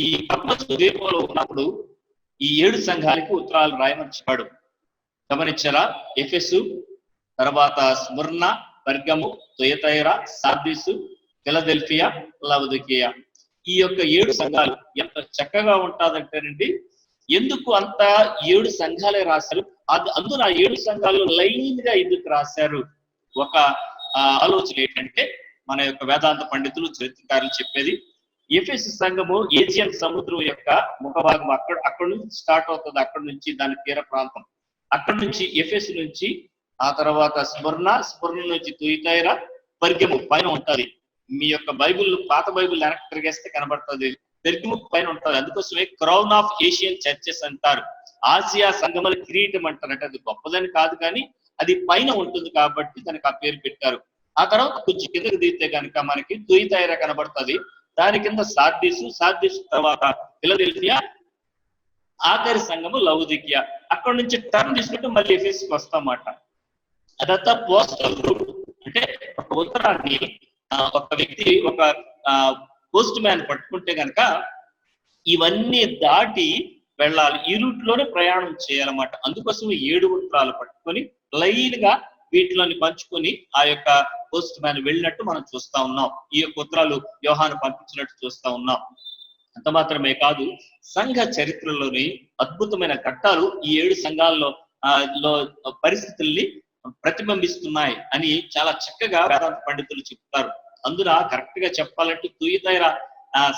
ఈ పద్మస్ ద్వీపంలో ఉన్నప్పుడు ఈ 7 సంఘాలకి ఉత్తరాలు రాయమని చెప్పాడు. గమనించారా? ఎఫెసు, తర్వాత స్ముర్ణ, పెర్గము, తుయతైరా, సార్దీసు, ఫిలదెల్ఫియా, లవొదికీయ. ఈ యొక్క 7 సంఘాలు ఎంత చక్కగా ఉంటాదంటేనండి, ఎందుకు అంత 7 సంఘాలే రాశారు? అందులో 7 సంఘాలు లైన్ గా ఎందుకు రాశారు? ఒక ఆలోచన ఏంటంటే, మన యొక్క వేదాంత పండితులు, చరిత్రకారులు చెప్పేది, ఎఫెసు సంఘము ఏజియన్ సముద్రం యొక్క ముఖభాగం అక్కడ నుంచి స్టార్ట్ అవుతుంది. అక్కడ నుంచి దాని తీర ప్రాంతం, అక్కడ నుంచి ఎఫెసు నుంచి, ఆ తర్వాత స్ముర్ణ నుంచి తుయతైరా, పెర్గము పైన ఉంటది. మీ యొక్క బైబిల్, పాత బైబిల్ వెనక్కి తిరిగేస్తే కనబడుతుంది, పెర్గము పైన ఉంటది. అందుకోసమే క్రౌన్ ఆఫ్ ఏషియన్ చర్చెస్ అంటారు. ఆసియా సంఘముల కిరీటం అంటారు. అంటే అది గొప్పదని కాదు, కానీ అది పైన ఉంటుంది కాబట్టి దానికి ఆ పేరు పెట్టారు. ఆ తర్వాత కొంచెం కిందకి దిగితే కనుక మనకి తుయతైరా కనబడుతుంది. దాని కింద సార్దీసు తర్వాత ఫిలదెల్ఫియా, ఆఖరి సంఘము లవొదికీయ. అక్కడ నుంచి టర్న్ తీసుకుంటే మళ్ళీ ఎఫెసుకి వస్తామాట. అదంతా పోస్టల్ రూట్. అంటే ఒక ఉత్తరాన్ని ఒక వ్యక్తి, ఒక పోస్ట్ మ్యాన్ పట్టుకుంటే కనుక ఇవన్నీ దాటి వెళ్ళాలి. ఈ రూట్ లోనే ప్రయాణం చేయాలన్నమాట. అందుకోసం 7 ఉత్తరాలు పట్టుకొని లైన్ గా వీటిలోని పంచుకొని ఆ యొక్క పోస్ట్ మ్యాన్ వెళ్ళినట్టు మనం చూస్తా ఉన్నాం. ఈ యొక్క ఉత్తరాలు యోహాను పంపించినట్టు చూస్తా ఉన్నాం. అంత మాత్రమే కాదు, సంఘ చరిత్రలోని అద్భుతమైన ఘట్టాలు ఈ 7 సంఘాల్లో పరిస్థితుల్ని ప్రతిబింబిస్తున్నాయి అని చాలా చక్కగా వేదాంత పండితులు చెప్తారు. అందున కరెక్ట్ గా చెప్పాలంటే తుయతైరా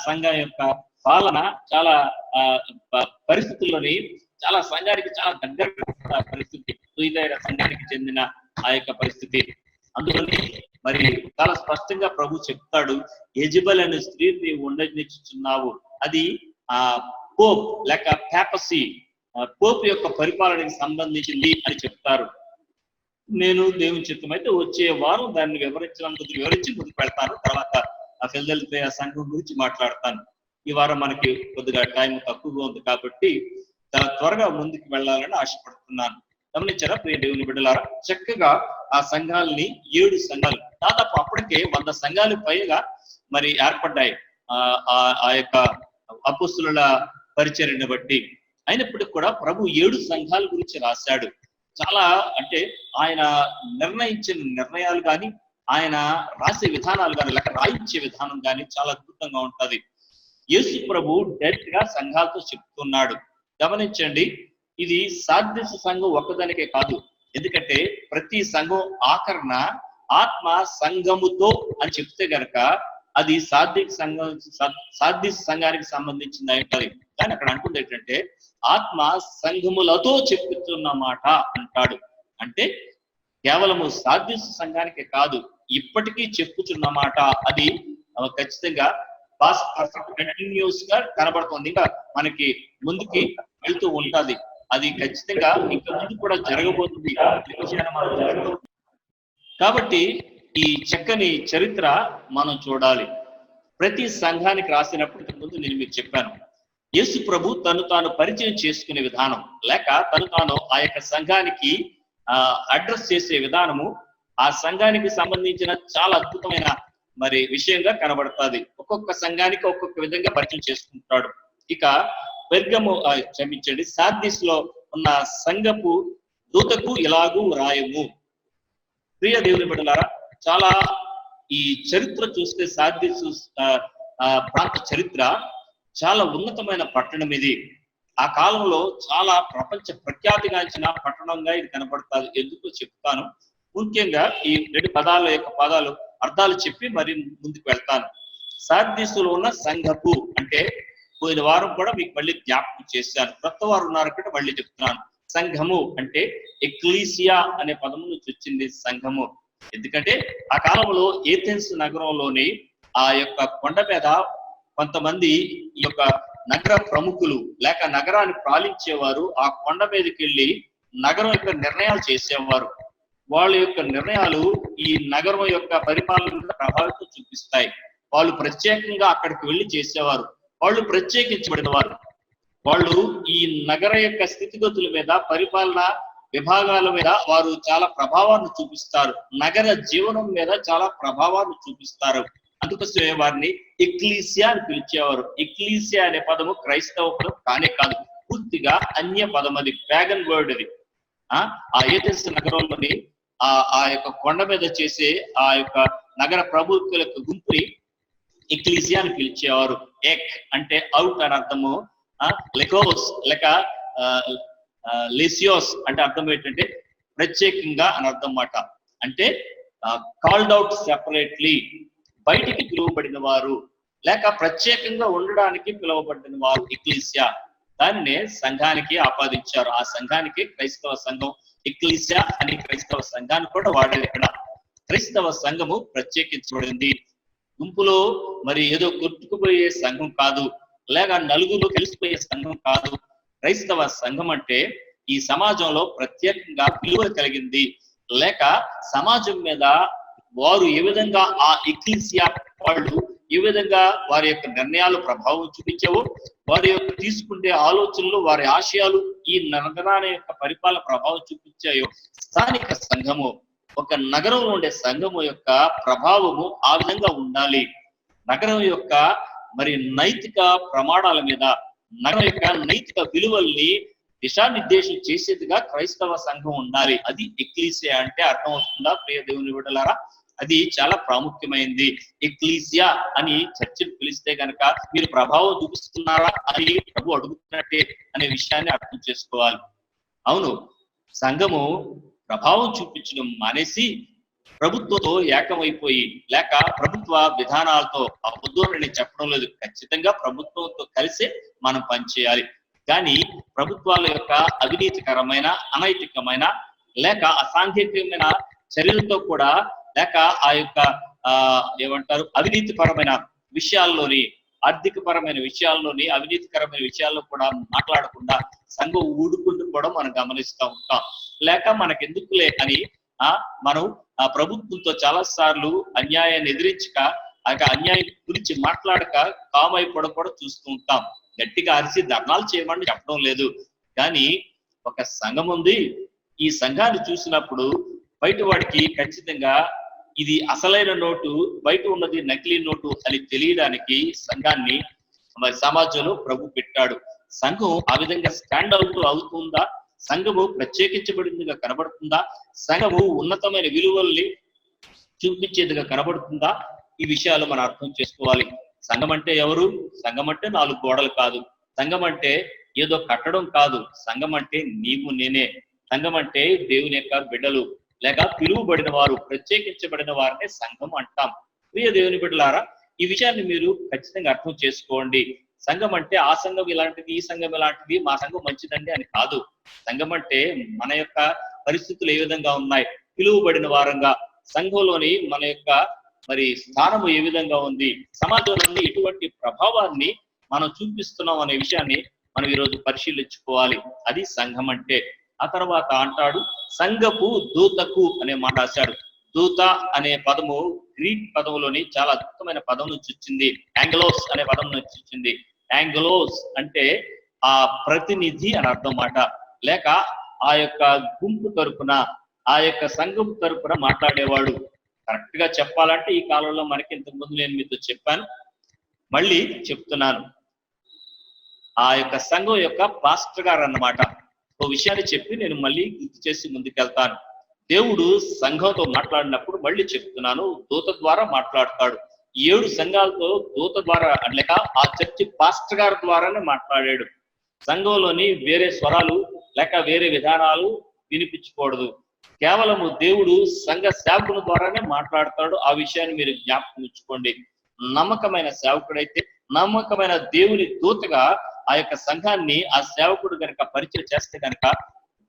సంఘం యొక్క పాలన చాలా పరిస్థితుల్లోని చాలా సంఘానికి చాలా దగ్గర పరిస్థితి, తుయతైరా సంఘానికి చెందిన ఆ యొక్క పరిస్థితి. అందుకని మరి చాలా స్పష్టంగా ప్రభు చెప్తాడు, యెజబెల్ అనే స్త్రీ నీవు ఉండనిచ్చుచున్నావు, అది పోప్ లేక పాపసీ, పోప్ యొక్క పరిపాలనకి సంబంధించింది అని చెప్తారు. నేను దేవుని చిత్తమైతే వచ్చే వారం దాన్ని వివరించి ముందుకు వెళ్తాను. తర్వాత ఆ ఫిలదెల్ఫియా సంఘం గురించి మాట్లాడతాను. ఈ వారం మనకి కొద్దిగా టైం తక్కువగా ఉంది కాబట్టి చాలా త్వరగా ముందుకు వెళ్ళాలని ఆశపడుతున్నాను. గమనించారా ప్రియ దేవుని బిడ్డలారా? చక్కగా ఆ సంఘాలని 7 సంఘాలు, దాదాపు అప్పటికే 100 సంఘాలు పైగా మరి ఏర్పడ్డాయి ఆ యొక్క అపొస్తలుల పరిచర్యను బట్టి. అయినప్పటికీ కూడా ప్రభు 7 సంఘాల గురించి రాశాడు. చాలా అంటే ఆయన నిర్ణయించిన నిర్ణయాలు కానీ, ఆయన రాసే విధానాలు కానీ, లేక రాయించే విధానం కానీ చాలా అద్భుతంగా ఉంటది. యేసు ప్రభు డైరెక్ట్ గా సంఘాలతో చెప్తున్నాడు. గమనించండి, ఇది సార్దీసు సంఘం ఒక్కదానికే కాదు. ఎందుకంటే ప్రతి సంఘం ఆకరణ ఆత్మ సంఘముతో అని చెప్తే గనక అది సార్దీసు సంఘానికి సంబంధించింది అంటారు. కానీ అక్కడ అంటుంది ఏంటంటే ఆత్మ సంఘములతో చెప్పుతున్న మాట అంటాడు. అంటే కేవలము సార్దీసు సంఘానికే కాదు, ఇప్పటికీ చెప్పుతున్న మాట. అది ఖచ్చితంగా కంటిన్యూస్ గా కనబడుతుంది. ఇంకా మనకి ముందుకి వెళ్తూ ఉంటది. అది ఖచ్చితంగా ఇంకా ముందు కూడా జరగబోతుంది. కాబట్టి ఈ చక్కని చరిత్ర మనం చూడాలి. ప్రతి సంఘానికి రాసినప్పటికి ముందు నేను మీకు చెప్పాను, యేసు ప్రభు తను తాను పరిచయం చేసుకునే విధానం, లేక తను తాను ఆ యొక్క సంఘానికి అడ్రస్ చేసే విధానము ఆ సంఘానికి సంబంధించిన చాలా అద్భుతమైన మరి విషయంగా కనబడుతుంది. ఒక్కొక్క సంఘానికి ఒక్కొక్క విధంగా పరిచయం చేసుకుంటాడు. ఇక పెర్గము క్షమించండి, సార్దీస్ లో ఉన్న సంఘపు దూతకు ఇలాగూ రాయము. ప్రియ దేవుని బిడ్డలారా, చాలా ఈ చరిత్ర చూస్తే సార్దీసు ప్రాంత చరిత్ర చాలా ఉన్నతమైన పట్టణం ఇది. ఆ కాలంలో చాలా ప్రపంచ ప్రఖ్యాతిగాంచిన పట్టణంగా ఇది కనబడుతుంది. ఎందుకు చెప్తాను. ముఖ్యంగా ఈ 2 పదాల యొక్క అర్థాలు చెప్పి మరి ముందుకు వెళ్తాను. సార్దీసులో ఉన్న సంఘపు అంటే పోయిన వారం కూడా మీకు మళ్ళీ జ్ఞాపకం చేశాను. కొత్త వారు ఉన్నారు ఇక్కడ మళ్ళీ చెప్తున్నాను. సంఘము అంటే ఎక్లీసియా అనే పదము నుంచి వచ్చింది సంఘము. ఎందుకంటే ఆ కాలంలో ఏథెన్స్ నగరంలోని ఆ యొక్క కొండ మీద కొంతమంది ఈ యొక్క నగర ప్రముఖులు లేక నగరాన్ని పాలించేవారు ఆ కొండ మీదకి వెళ్ళి నగరం యొక్క నిర్ణయాలు చేసేవారు. వాళ్ళ యొక్క నిర్ణయాలు ఈ నగరం యొక్క పరిపాలన మీద ప్రభావితం చూపిస్తాయి. వాళ్ళు ప్రత్యేకంగా అక్కడికి వెళ్ళి చేసేవారు. వాళ్ళు ప్రత్యేకించబడిన వారు. వాళ్ళు ఈ నగర యొక్క స్థితిగతుల మీద, పరిపాలన విభాగాల మీద వారు చాలా ప్రభావాన్ని చూపిస్తారు. నగర జీవనం మీద చాలా ప్రభావాన్ని చూపిస్తారు. అందుకోసమే వారిని ఎక్లీసియా అని పిలిచేవారు. ఎక్లీసియా అనే పదము క్రైస్తవ పదం కానే కాదు, పూర్తిగా అన్య పదం, అది ప్యాగన్ వర్డ్. అది ఆ ఏథెన్స్ నగరంలోని ఆ యొక్క కొండ మీద చేసే ఆ యొక్క నగర ప్రభుత్వ యొక్క గుంపుని ఎక్లీసియా అని పిలిచేవారు. ఎక్ అంటే అవుట్ అని అర్థము, లెకోస్ లేక లెసియోస్ అంటే అర్థం ఏంటంటే ప్రత్యేకంగా అని అర్థం మాట. అంటే కాల్డ్ అవుట్ సెపరేట్లీ, బయటికి పిలువబడిన వారు లేక ప్రత్యేకంగా ఉండడానికి పిలువబడిన వారు ఎక్లీసియా. దాన్నే సంఘానికి ఆపాదించారు. ఆ సంఘానికి క్రైస్తవ సంఘం ఎక్లీసియా అని క్రైస్తవ సంఘాన్ని కూడా వాడేది. ఇక్కడ క్రైస్తవ సంఘము ప్రత్యేకించబడింది. గుంపులో మరి ఏదో కొట్టుకుపోయే సంఘం కాదు, లేక నలుగురు కలిసిపోయే సంఘం కాదు. క్రైస్తవ సంఘం అంటే ఈ సమాజంలో ప్రత్యేకంగా విలువ కలిగింది, లేక సమాజం మీద వారు ఏ విధంగా ఆ ఎక్లీసియా వాళ్ళు ఏ విధంగా వారి యొక్క నిర్ణయాలు ప్రభావం చూపించావో, వారి యొక్క తీసుకునే ఆలోచనలు, వారి ఆశయాలు ఈ నగరాల యొక్క పరిపాలన ప్రభావం చూపించాయో, స్థానిక సంఘము, ఒక నగరంలో ఉండే సంఘము యొక్క ప్రభావము ఆ విధంగా ఉండాలి. నగరం యొక్క మరి నైతిక ప్రమాణాల మీద, నగరం యొక్క నైతిక విలువల్ని దిశానిర్దేశం చేసేదిగా క్రైస్తవ సంఘం ఉండాలి. అది ఎక్లీసియా అంటే అర్థం అవుతుందా ప్రియ దేవుని బిడ్డలారా? అది చాలా ప్రాముఖ్యమైంది. ఎక్లీసియా అని చర్చలు పిలిస్తే కనుక మీరు ప్రభావం చూపిస్తున్నారా అని ప్రభు అడుగుతున్నట్టే అనే విషయాన్ని అర్థం చేసుకోవాలి. అవును, సంఘము ప్రభావం చూపించడం మానేసి ప్రభుత్వంతో ఏకమైపోయి, లేక ప్రభుత్వ విధానాలతో అబద్ధులని చెప్పడం లేదు. ఖచ్చితంగా ప్రభుత్వంతో కలిసే మనం పనిచేయాలి. కానీ ప్రభుత్వాల యొక్క అవినీతికరమైన, అనైతికమైన లేక అసాంఘికమైన చర్యలతో కూడా, లేక ఆ యొక్క ఏమంటారు అవినీతిపరమైన విషయాల్లోని, ఆర్థిక పరమైన విషయాల్లోని, అవినీతికరమైన విషయాల్లో కూడా మాట్లాడకుండా సంఘం ఊడుకుంటూ కూడా మనం గమనిస్తూ ఉంటాం. లేక మనకెందుకులే అని మనం ఆ ప్రభుత్వంతో చాలా సార్లు అన్యాయాన్ని ఎదిరించక, ఆ అన్యాయం గురించి మాట్లాడక కామైపోవడం కూడా చూస్తూ ఉంటాం. గట్టిగా అరిసి ధర్నాలు చేయమని చెప్పడం లేదు, కానీ ఒక సంఘం ఉంది. ఈ సంఘాన్ని చూసినప్పుడు బయట వాడికి ఖచ్చితంగా ఇది అసలైన నోటు, బయట ఉన్నది నకిలీ నోటు అని తెలియడానికి సంఘాన్ని మరి సమాజంలో ప్రభు పెట్టాడు. సంఘం ఆ విధంగా స్టాండ్ అవుట్ అవుతుందా? సంఘము ప్రత్యేకించబడిందిగా కనబడుతుందా? సంఘము ఉన్నతమైన విలువల్ని చూపించేదిగా కనబడుతుందా? ఈ విషయాలు మనం అర్థం చేసుకోవాలి. సంఘం అంటే ఎవరు? సంఘం అంటే 4 గోడలు కాదు. సంఘం అంటే ఏదో కట్టడం కాదు. సంఘం అంటే నీవు నేనే. సంఘం అంటే దేవుని యొక్క బిడ్డలు, లేక పిలువబడిన వారు, ప్రత్యేకించబడిన వారినే సంఘం అంటాం. ప్రియ దేవుని బిడ్డలారా, ఈ విషయాన్ని మీరు ఖచ్చితంగా అర్థం చేసుకోండి. సంఘం అంటే ఆ సంఘం ఇలాంటిది, ఈ సంఘం ఇలాంటిది, మా సంఘం మంచిదండి అని కాదు. సంఘం అంటే మన యొక్క పరిస్థితులు ఏ విధంగా ఉన్నాయి, పిలువబడిన వారంగా సంఘంలోని మన యొక్క మరి స్థానము ఏ విధంగా ఉంది, సమాజంలోని ఎటువంటి ప్రభావాన్ని మనం చూపిస్తున్నాం అనే విషయాన్ని మనం ఈరోజు పరిశీలించుకోవాలి. అది సంఘం అంటే. ఆ తర్వాత అంటాడు సంఘపు దూతకు అనే మాట రాశాడు. దూత అనే పదము గ్రీక్ పదములోని చాలా అద్భుతమైన పదం నుంచి వచ్చింది. యాంగ్లోస్ అనే పదం నుంచి వచ్చింది. యాంగ్లోస్ అంటే ఆ ప్రతినిధి అని అర్థం మాట, లేక ఆ యొక్క గుంపు తరపున, ఆ యొక్క సంఘం తరపున మాట్లాడేవాడు. కరెక్ట్ గా చెప్పాలంటే ఈ కాలంలో మనకి ఇంతకు ముందు నేను మీతో చెప్పాను, మళ్ళీ చెప్తున్నాను. ఆ యొక్క సంఘం యొక్క పాస్టర్ గారు అన్నమాట. ఓ విషయాన్ని చెప్పి నేను మళ్ళీ గుర్తు చేసి ముందుకెళ్తాను. దేవుడు సంఘంతో మాట్లాడినప్పుడు మళ్ళీ చెప్తున్నాను, దూత ద్వారా మాట్లాడతాడు. 7 సంఘాలతో దూత ద్వారా, లేక ఆ చర్చి పాస్టర్ గారి ద్వారానే మాట్లాడాడు. సంఘంలోని వేరే స్వరాలు లేక వేరే విధానాలు వినిపించకూడదు. కేవలము దేవుడు సంఘ సేవకుల ద్వారానే మాట్లాడతాడు. ఆ విషయాన్ని మీరు జ్ఞాపకం ఉంచుకోండి. నమ్మకమైన సేవకుడైతే, నమ్మకమైన దేవుని దూతగా ఆ యొక్క సంఘాన్ని ఆ సేవకుడు కనుక పరిచయం చేస్తే కనుక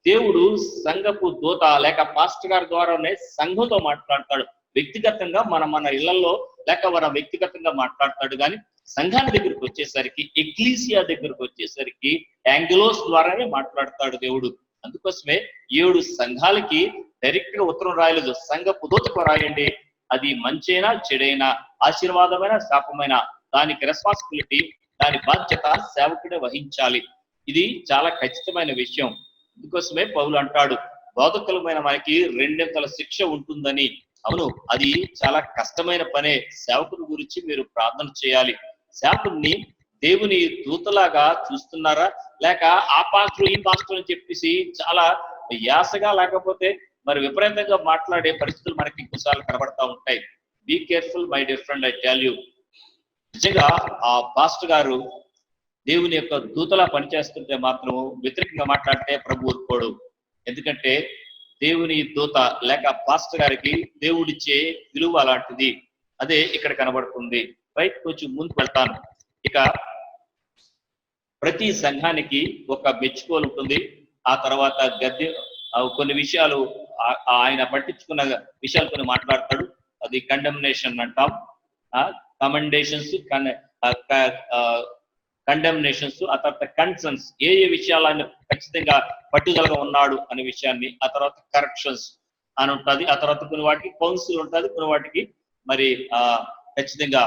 దేవుడు సంఘపు దూత లేక పాస్టర్ గారి ద్వారానే సంఘంతో మాట్లాడతాడు. వ్యక్తిగతంగా మన ఇళ్లలో లేక మన వ్యక్తిగతంగా మాట్లాడతాడు. కానీ సంఘాన్ని దగ్గరికి వచ్చేసరికి, ఎక్లీసియా దగ్గరకు వచ్చేసరికి యాంగిలోస్ ద్వారానే మాట్లాడతాడు దేవుడు. అందుకోసమే 7 సంఘాలకి డైరెక్ట్ గా ఉత్తరం రాయలేదు, సంఘపు దూతకు రాయండి. అది మంచైనా చెడైనా, ఆశీర్వాదమైన శాపమైన, దానికి రెస్పాన్సిబిలిటీ, దాని బాధ్యత సేవకుడే వహించాలి. ఇది చాలా ఖచ్చితమైన విషయం. అందుకోసమే పౌలు అంటాడు, బోధకులమైన మనకి 2 శిక్ష ఉంటుందని. అవును, అది చాలా కష్టమైన పనే. సేవకుని గురించి మీరు ప్రార్థన చేయాలి. సేవకుడిని దేవుని దూతలాగా చూస్తున్నారా, లేక ఆ పాస్టర్ ఈ పాస్టర్ అని చెప్పేసి చాలా యాసగా లేకపోతే మరి విపరీతంగా మాట్లాడే పరిస్థితులు మనకి ఇంకోసార్లు కనబడతా ఉంటాయి. Be careful my dear friend, I tell you. నిజంగా ఆ పాస్టర్ గారు దేవుని యొక్క దూతలా పనిచేస్తుంటే మాత్రం వ్యతిరేకంగా మాట్లాడితే ప్రభు ఊరుకోడు. ఎందుకంటే దేవుని దూత లేక పాస్టర్ గారికి దేవుడిచ్చే విలువ అలాంటిది. అదే ఇక్కడ కనబడుతుంది. రైట్, కొంచెం ముందుకు వెళ్తాను. ఇక ప్రతి సంఘానికి ఒక మెచ్చుకోలు ఉంటుంది. ఆ తర్వాత గద్దె కొన్ని విషయాలు ఆయన పట్టించుకున్న విషయాలు కొన్ని మాట్లాడతాడు. అది కండెమ్నేషన్ అంటాం. కమెండేషన్స్, కండెమ్నేషన్స్, ఆ తర్వాత కన్సర్న్స్, ఏ విషయాలు ఆయన ఖచ్చితంగా పట్టుదలగా ఉన్నాడు అనే విషయాన్ని, ఆ తర్వాత కరెక్షన్స్ అని ఉంటుంది. ఆ తర్వాత కొన్ని వాటికి కౌన్సిల్ ఉంటుంది, కొన్ని వాటికి మరి ఖచ్చితంగా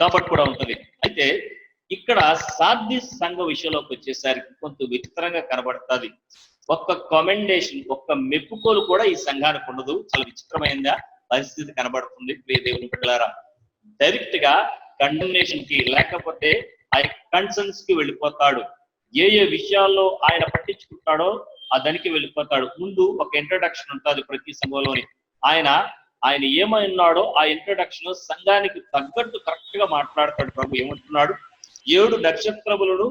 కంఫర్ట్ కూడా ఉంటుంది. అయితే ఇక్కడ సాధ్య సంఘ విషయంలోకి వచ్చేసరికి కొంత విచిత్రంగా కనబడుతుంది. ఒక్క కమెండేషన్, ఒక్క మెప్పుకోలు కూడా ఈ సంఘానికి ఉండదు. చాలా విచిత్రమైన పరిస్థితి కనబడుతుంది. ప్రియ దేవుని బిడ్డలారా, డైరెక్ట్ గా కండెమ్నేషన్ కి లేకపోతే ఆ కన్సర్న్స్ కి వెళ్ళిపోతాడు. ఏ విషయాల్లో ఆయన పట్టించుకుంటాడో ఆ దానికి వెళ్ళిపోతాడు. ముందు ఒక ఇంట్రడక్షన్ ఉంటుంది ప్రతి సంఘంలోని. ఆయన ఏమై ఉన్నాడో ఆ ఇంట్రడక్షన్ సంఘానికి తగ్గట్టు కరెక్ట్ గా మాట్లాడతాడు. ప్రభు ఏమంటున్నాడు? 7 నక్షత్రములను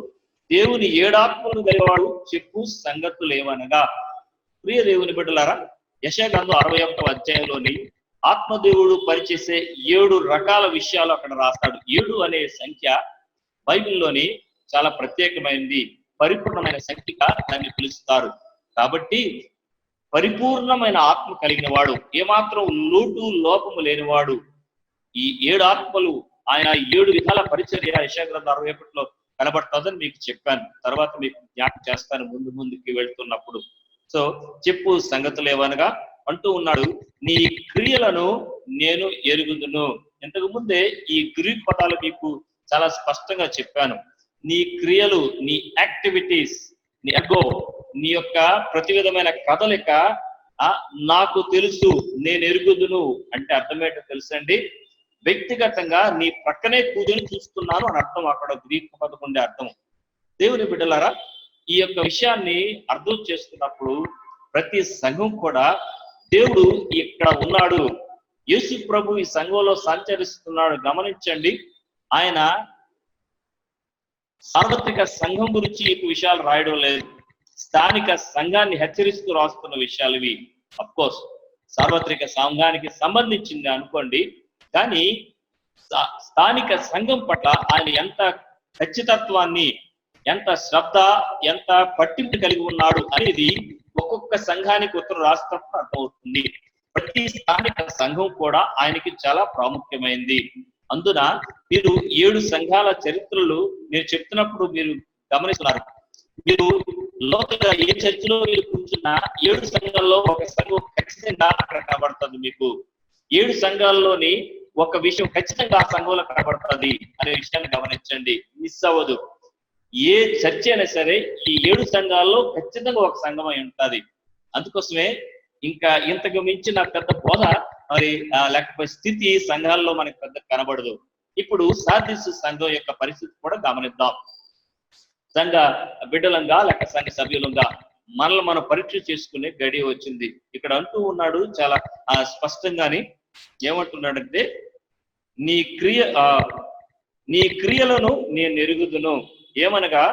దేవుని 7 ఆత్మలను కలిగినవాడు చెప్పు సంగతులు ఏమనగా. ప్రియ దేవుని బిడ్డలారా, యెషయా గ్రంథం 61వ అధ్యాయంలోని ఆత్మదేవుడు పనిచేసే 7 రకాల విషయాలు అక్కడ రాస్తాడు. 7 అనే సంఖ్య బైబిల్లోని చాలా ప్రత్యేకమైనది, పరిపూర్ణమైన సంఖ్యగా దాన్ని పిలుస్తారు. కాబట్టి పరిపూర్ణమైన ఆత్మ కలిగిన వాడు, ఏమాత్రం లోటు లోపము లేనివాడు, ఈ 7 ఆత్మలు ఆయన 7 విధాల పరిచర్య యెషయా గ్రంథం 61లో కనబడుతుందని మీకు చెప్పాను. తర్వాత మీకు జ్ఞాపకం చేస్తాను ముందుకి వెళ్తున్నప్పుడు. సో చెప్పు సంగతులు ఏవనగా అంటూ ఉన్నాడు, నీ క్రియలను నేను ఎరుగుదును. ఇంతకు ముందే ఈ గ్రీక్ పదాలు మీకు చాలా స్పష్టంగా చెప్పాను. నీ క్రియలు, నీ యాక్టివిటీస్, నీ అగో, నీ యొక్క ప్రతి విధమైన కదలిక నాకు తెలుసు, నేను ఎరుగుదును అంటే అర్థమేంటో తెలుసండి. వ్యక్తిగతంగా నీ ప్రక్కనే కూర్చొని చూస్తున్నాను అని అర్థం. అక్కడ గ్రీక్ పదం ఉండే అర్థం. దేవుని బిడ్డలారా, ఈ యొక్క విషయాన్ని అర్థం చేసుకున్నప్పుడు ప్రతి సంఘం కూడా దేవుడు ఇక్కడ ఉన్నాడు, యేసు ప్రభు ఈ సంఘంలో సంచరిస్తున్నాడు. గమనించండి, ఆయన సార్వత్రిక సంఘం గురించి ఈ విషయాలు రాయడం లేదు, స్థానిక సంఘాన్ని హెచ్చరిస్తూ రాస్తున్న విషయాలు ఇవి. అఫ్ కోర్స్ సార్వత్రిక సంఘానికి సంబంధించింది అనుకోండి, కానీ స్థానిక సంఘం పట్ల ఆయన ఎంత ఖచ్చితత్వాన్ని, ఎంత శ్రద్ధ, ఎంత పట్టింపు కలిగి ఉన్నాడు అనేది ఒక్కొక్క సంఘానికి ఉత్తరం రాస్తున్నప్పుడు అర్థమవుతుంది. ప్రతి స్థానిక సంఘం కూడా ఆయనకి చాలా ప్రాముఖ్యమైంది. అందున మీరు 7 సంఘాల చరిత్రలు నేను చెప్తున్నప్పుడు మీరు గమనిస్తున్నారు. మీరు లోతుగా ఏ చర్చిలో మీరు కూర్చున్నా 7 సంఘాల్లో ఒక సంఘం ఖచ్చితంగా అక్కడ కనబడుతుంది. మీకు 7 సంఘాల్లోని ఒక విషయం ఖచ్చితంగా ఆ సంఘంలో కనబడుతుంది అనే విషయాన్ని గమనించండి, మిస్ అవ్వదు. ఏ చర్చ అయినా సరే ఈ 7 సంఘాల్లో ఖచ్చితంగా ఒక సంఘం అయి ఉంటుంది. అందుకోసమే ఇంకా ఇంతకు మించిన పెద్ద బోధ మరి లేకపోతే స్థితి సంఘాల్లో మనకి పెద్ద కనబడదు. ఇప్పుడు సార్దీసు సంఘం యొక్క పరిస్థితి కూడా గమనిద్దాం. సంఘ బిడ్డలంగా లేక సంఘ సభ్యులంగా మనల్ని మనం పరీక్ష చేసుకునే గడియ వచ్చింది. ఇక్కడ అంటూ ఉన్నాడు చాలా స్పష్టంగాని, ఏమంటున్నాడంటే నీ క్రియలను నేను ఎరుగుదును. ఏమనగా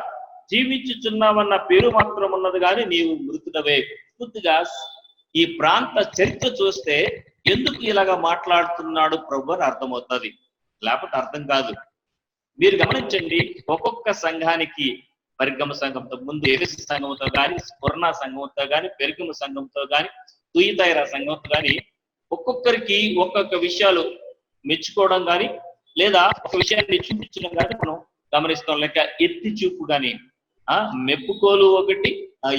జీవించుచున్నామన్న పేరు మాత్రం ఉన్నది కానీ నీవు మృతుడవే. పూర్తిగా ఈ ప్రాంత చరిత్ర చూస్తే ఎందుకు ఇలాగా మాట్లాడుతున్నాడు ప్రభు అని అర్థమవుతుంది, లేకపోతే అర్థం కాదు. మీరు గమనించండి, ఒక్కొక్క సంఘానికి పరిగమ సంఘంతో ముందు ఎఫెసు సంఘంతో కానీ, స్ఫురణ సంఘంతో కానీ, పెరుగమ సంఘంతో కానీ, తుయితైరా సంఘంతో కానీ ఒక్కొక్కరికి ఒక్కొక్క విషయాలు మెచ్చుకోవడం కానీ లేదా ఒక విషయాన్ని చూపించడం కానీ మనం గమనిస్తాం. లేక ఎత్తి చూపు కానీ, మెప్పుకోలు ఒకటి,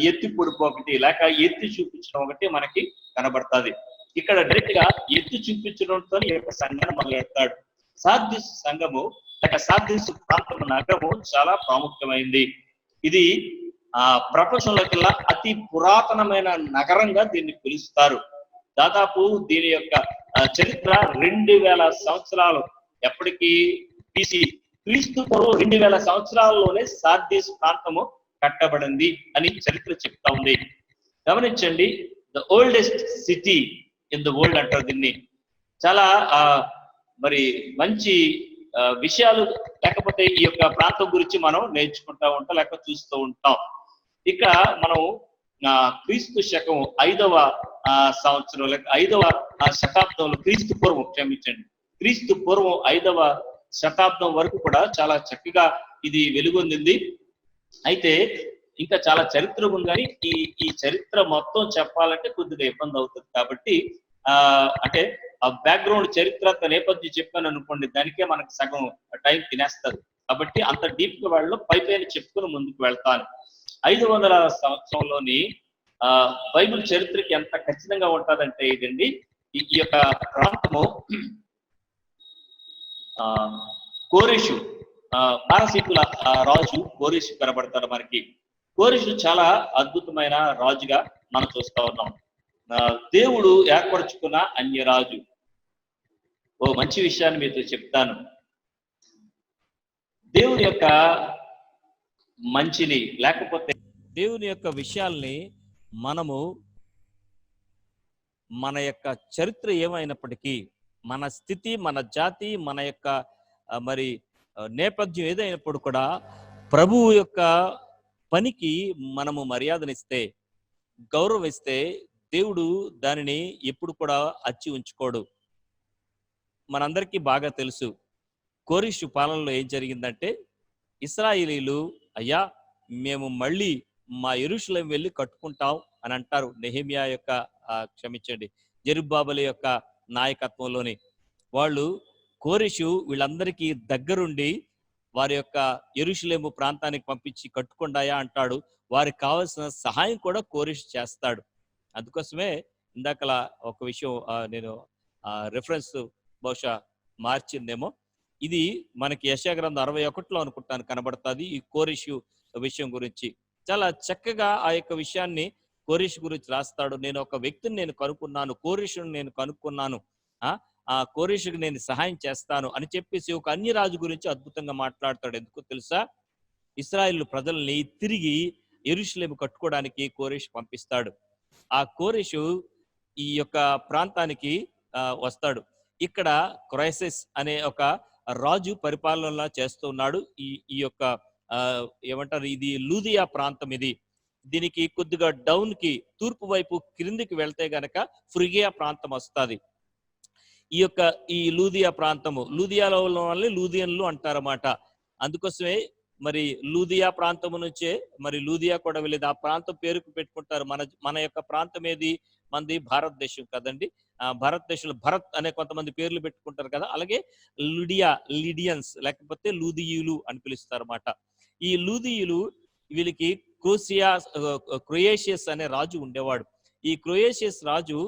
ఎత్తి పొడుపు ఒకటి, లేక ఎత్తి చూపించడం ఒకటి మనకి కనబడుతుంది. ఇక్కడ డైరెక్ట్ గా ఎత్తి చూపించడంతో ఈ యొక్క సంఘాన్ని మొదలెడతాడు. సార్దీసు సంఘము లేక సార్దీసు ప్రాంతం నగరము చాలా ప్రాముఖ్యమైంది. ఇది ప్రపంచంలోకెల్లా అతి పురాతనమైన నగరంగా దీన్ని పిలుస్తారు. దాదాపు దీని యొక్క చరిత్ర 2000 సంవత్సరాలు ఎప్పటికీ తీసి క్రీస్తు పూర్వం 2000 సంవత్సరాల్లోనే సార్దీస్ ప్రాంతము కట్టబడింది అని చరిత్ర చెప్తా ఉంది. గమనించండి, the oldest city in the world అంటారు దీన్ని. చాలా మరి మంచి విషయాలు లేకపోతే ఈ యొక్క ప్రాంతం గురించి మనం నేర్చుకుంటా ఉంటాం, లేకపోతే చూస్తూ ఉంటాం. ఇక మనం క్రీస్తు శకం 5వ సంవత్సరం లేక 5వ శతాబ్దంలో క్రీస్తు పూర్వం క్రీస్తు పూర్వం 5వ శతాబ్దం వరకు కూడా చాలా చక్కగా ఇది వెలుగొందింది. అయితే ఇంకా చాలా చరిత్ర ఉంది, కానీ ఈ చరిత్ర మొత్తం చెప్పాలంటే కొద్దిగా ఇబ్బంది అవుతుంది. కాబట్టి అంటే ఆ బ్యాక్గ్రౌండ్ చరిత్ర నేపథ్యం చెప్పాను అనుకోండి, దానికే మనకు సగం టైం తినేస్తారు. కాబట్టి అంత డీప్ గా వాళ్ళు పైపైన చెప్పుకుని ముందుకు వెళ్తాను. 500 సంవత్సరంలోని బైబిల్ చరిత్రకి ఎంత ఖచ్చితంగా ఉంటుందంటే ఇదండి, ఈ యొక్క ప్రాంతము కోరెషు పారసీకుల రాజు కోరెషు కనబడతారు మనకి. కోరెషు చాలా అద్భుతమైన రాజుగా మనం చూస్తా ఉన్నాం. దేవుడు ఏర్పరచుకున్న అన్యరాజు. ఓ మంచి విషయాన్ని మీతో చెప్తాను. దేవుని యొక్క మంచిని లేకపోతే దేవుని యొక్క విషయాల్ని మనము మన యొక్క చరిత్ర ఏమైనప్పటికీ, మన స్థితి, మన జాతి, మన యొక్క మరి నేపథ్యం ఏదైనప్పుడు కూడా ప్రభువు యొక్క పనికి మనము మర్యాదనిస్తే, గౌరవిస్తే దేవుడు దానిని ఎప్పుడు కూడా అచ్చి ఉంచుకోడు. మనందరికీ బాగా తెలుసు కోరెషు పాలనలో ఏం జరిగిందంటే, ఇశ్రాయేలీలు అయ్యా మేము మళ్ళీ మా యెరూషలేం వెళ్ళి కట్టుకుంటాం అని అంటారు. నెహెమియా యొక్క క్షమించండి జెరుబ్బాబెలు యొక్క నాయకత్వంలోని వాళ్ళు కోరెషు వీళ్ళందరికీ దగ్గరుండి వారి యొక్క యెరూషలేము ప్రాంతానికి పంపించి కట్టుకుండాయా అంటాడు. వారికి కావాల్సిన సహాయం కూడా కోరెషు చేస్తాడు. అందుకోసమే ఇందాకలా ఒక విషయం నేను రిఫరెన్స్ బహుశా మార్చిందేమో, ఇది మనకి యెషయా గ్రంథం 61లో అనుకుంటాను కనబడుతుంది ఈ కోరెషు విషయం గురించి. చాలా చక్కగా ఆ యొక్క విషయాన్ని కోరెషు గురించి రాస్తాడు. నేను ఒక వ్యక్తిని నేను కనుక్కున్నాను, కోరెషుని నేను కనుక్కున్నాను, ఆ కోరెషుకి నేను సహాయం చేస్తాను అని చెప్పేసి ఒక అన్యరాజు గురించి అద్భుతంగా మాట్లాడతాడు. ఎందుకో తెలుసా, ఇశ్రాయేలు ప్రజల్ని తిరిగి యెరూషలేము కట్టుకోవడానికి కోరెషు పంపిస్తాడు. ఆ కోరెషు ఈ యొక్క ప్రాంతానికి వస్తాడు. ఇక్కడ క్రైసిస్ అనే ఒక రాజు పరిపాలన చేస్తున్నాడు. ఈ యొక్క ఏమంటారు, ఇది లూదియా ప్రాంతం. దీనికి కొద్దిగా డౌన్ కి తూర్పు వైపు క్రిందికి వెళ్తే గనక ఫ్రిగియా ప్రాంతం వస్తుంది. ఈ లూదియా ప్రాంతము, లూదియాలో వాళ్ళని లూదియన్లు అంటారన్నమాట. అందుకోసమే మరి లూదియా ప్రాంతము నుంచే మరి లూదియా కూడా వెళ్ళేది. ఆ ప్రాంతం పేరుకు పెట్టుకుంటారు. మన యొక్క ప్రాంతం ఏది, మనది భారతదేశం కదండి. భారతదేశంలో భరత్ అనే కొంతమంది పేర్లు పెట్టుకుంటారు కదా, అలాగే లిడియన్స్ లేకపోతే లూదియులు అని పిలుస్తారు అన్నమాట. ఈ లూదియులు వీళ్ళకి క్రొయేషియస్ అనే రాజు ఉండేవాడు. ఈ క్రొయేషియస్ రాజు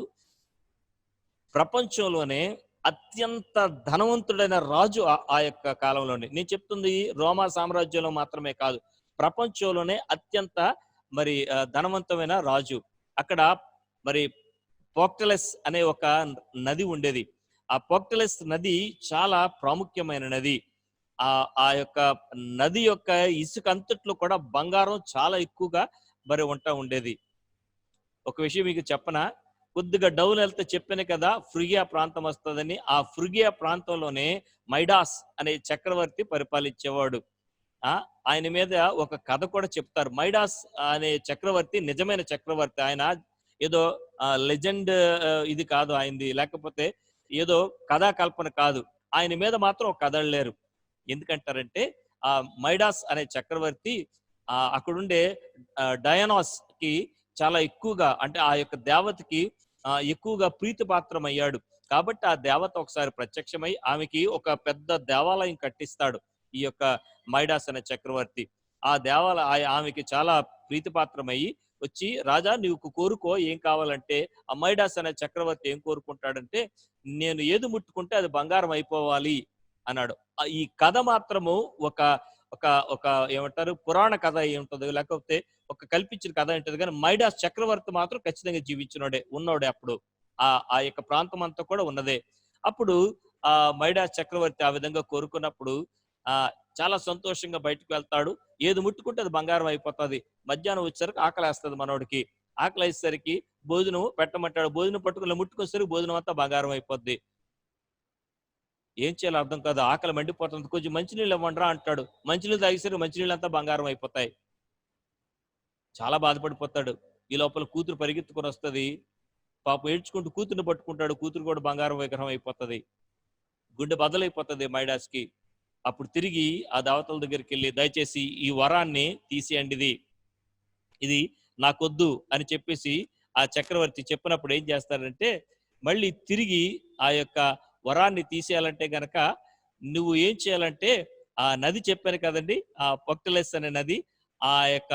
ప్రపంచంలోనే అత్యంత ధనవంతుడైన రాజు ఆ యొక్క కాలంలోనే. నేను చెప్తుంది రోమా సామ్రాజ్యంలో మాత్రమే కాదు, ప్రపంచంలోనే అత్యంత మరి ధనవంతమైన రాజు. అక్కడ మరి పోక్టలెస్ అనే ఒక నది ఉండేది. ఆ పోక్టలెస్ నది చాలా ప్రాముఖ్యమైన నది. ఆ యొక్క నది యొక్క ఇసుక అంతట్లో కూడా బంగారం చాలా ఎక్కువగా మరి ఉండేది. ఒక విషయం మీకు చెప్పనా, కొద్దిగా డౌన్ వెళ్తే చెప్పాను కదా ఫ్రిగియా ప్రాంతం వస్తుందని. ఆ ఫ్రిగియా ప్రాంతంలోనే మైడాస్ అనే చక్రవర్తి పరిపాలించేవాడు. ఆయన మీద ఒక కథ కూడా చెప్తారు. మైడాస్ అనే చక్రవర్తి నిజమైన చక్రవర్తి. ఆయన ఏదో లెజెండ్ ఇది కాదు ఆయనది, లేకపోతే ఏదో కథాకల్పన కాదు. ఆయన మీద మాత్రం ఒక కథలేరు. ఎందుకంటారంటే ఆ మైడాస్ అనే చక్రవర్తి అక్కడుండే డయానాస్ కి చాలా ఎక్కువగా, అంటే ఆ యొక్క దేవతకి ఎక్కువగా ప్రీతిపాత్రం అయ్యాడు. కాబట్టి ఆ దేవత ఒకసారి ప్రత్యక్షమై ఆమెకి ఒక పెద్ద దేవాలయం కట్టిస్తాడు ఈ యొక్క మైడాస్ అనే చక్రవర్తి. ఆ ఆమెకి చాలా ప్రీతిపాత్రమయ్యి వచ్చి, రాజా నీకు కోరుకో ఏం కావాలంటే, ఆ మైడాస్ అనే చక్రవర్తి ఏం కోరుకుంటాడంటే, నేను ఏది ముట్టుకుంటే అది బంగారం అయిపోవాలి అన్నాడు. ఈ కథ మాత్రము ఒక ఒక ఒక ఏమంటారు పురాణ కథ అయి ఉంటుంది, లేకపోతే ఒక కల్పించిన కథ ఉంటుంది. కానీ మైడాస్ చక్రవర్తి మాత్రం ఖచ్చితంగా ఉన్నాడే అప్పుడు. ఆ యొక్క ప్రాంతం అంతా కూడా ఉన్నదే. అప్పుడు ఆ మైడాస్ చక్రవర్తి ఆ విధంగా కోరుకున్నప్పుడు ఆ చాలా సంతోషంగా బయటకు వెళ్తాడు. ఏది ముట్టుకుంటే అది బంగారం అయిపోతది. మధ్యాహ్నం వచ్చేసరికి ఆకలేస్తది మనోడికి. ఆకలేసేసరికి భోజనం పెట్టమంటాడు. భోజనం పట్టుకొని ముట్టుకునేసరికి భోజనం అంతా బంగారం అయిపోద్ది. ఏం చేయాలో అర్థం కాదు. ఆకలి మండిపోతుంది. కొంచెం మంచినీళ్ళు ఇవ్వండిరా అంటాడు. మంచినీళ్ళు తాగేసరికి మంచినీళ్ళంతా బంగారం అయిపోతాయి. చాలా బాధపడిపోతాడు. ఈ లోపల కూతురు పరిగెత్తుకొని వస్తది. పాపం ఏడ్చుకుంటూ కూతుర్ని పట్టుకుంటాడు. కూతురు కూడా బంగారం విగ్రహం అయిపోతది. గుండె బద్దలైపోతది మైడాస్‌కి. అప్పుడు తిరిగి ఆ దేవతల దగ్గరికెళ్ళి దయచేసి ఈ వరాన్ని తీసేయండిది. ఇది నాకొద్దు అని చెప్పేసి ఆ చక్రవర్తి చెప్పినప్పుడు ఏం చేస్తారంటే, మళ్ళీ తిరిగి ఆ యొక్క వరాన్ని తీసేయాలంటే గనక నువ్వు ఏం చేయాలంటే, ఆ నది చెప్పాను కదండీ! ఆ పొక్టలెస్ అనే నది. ఆ యొక్క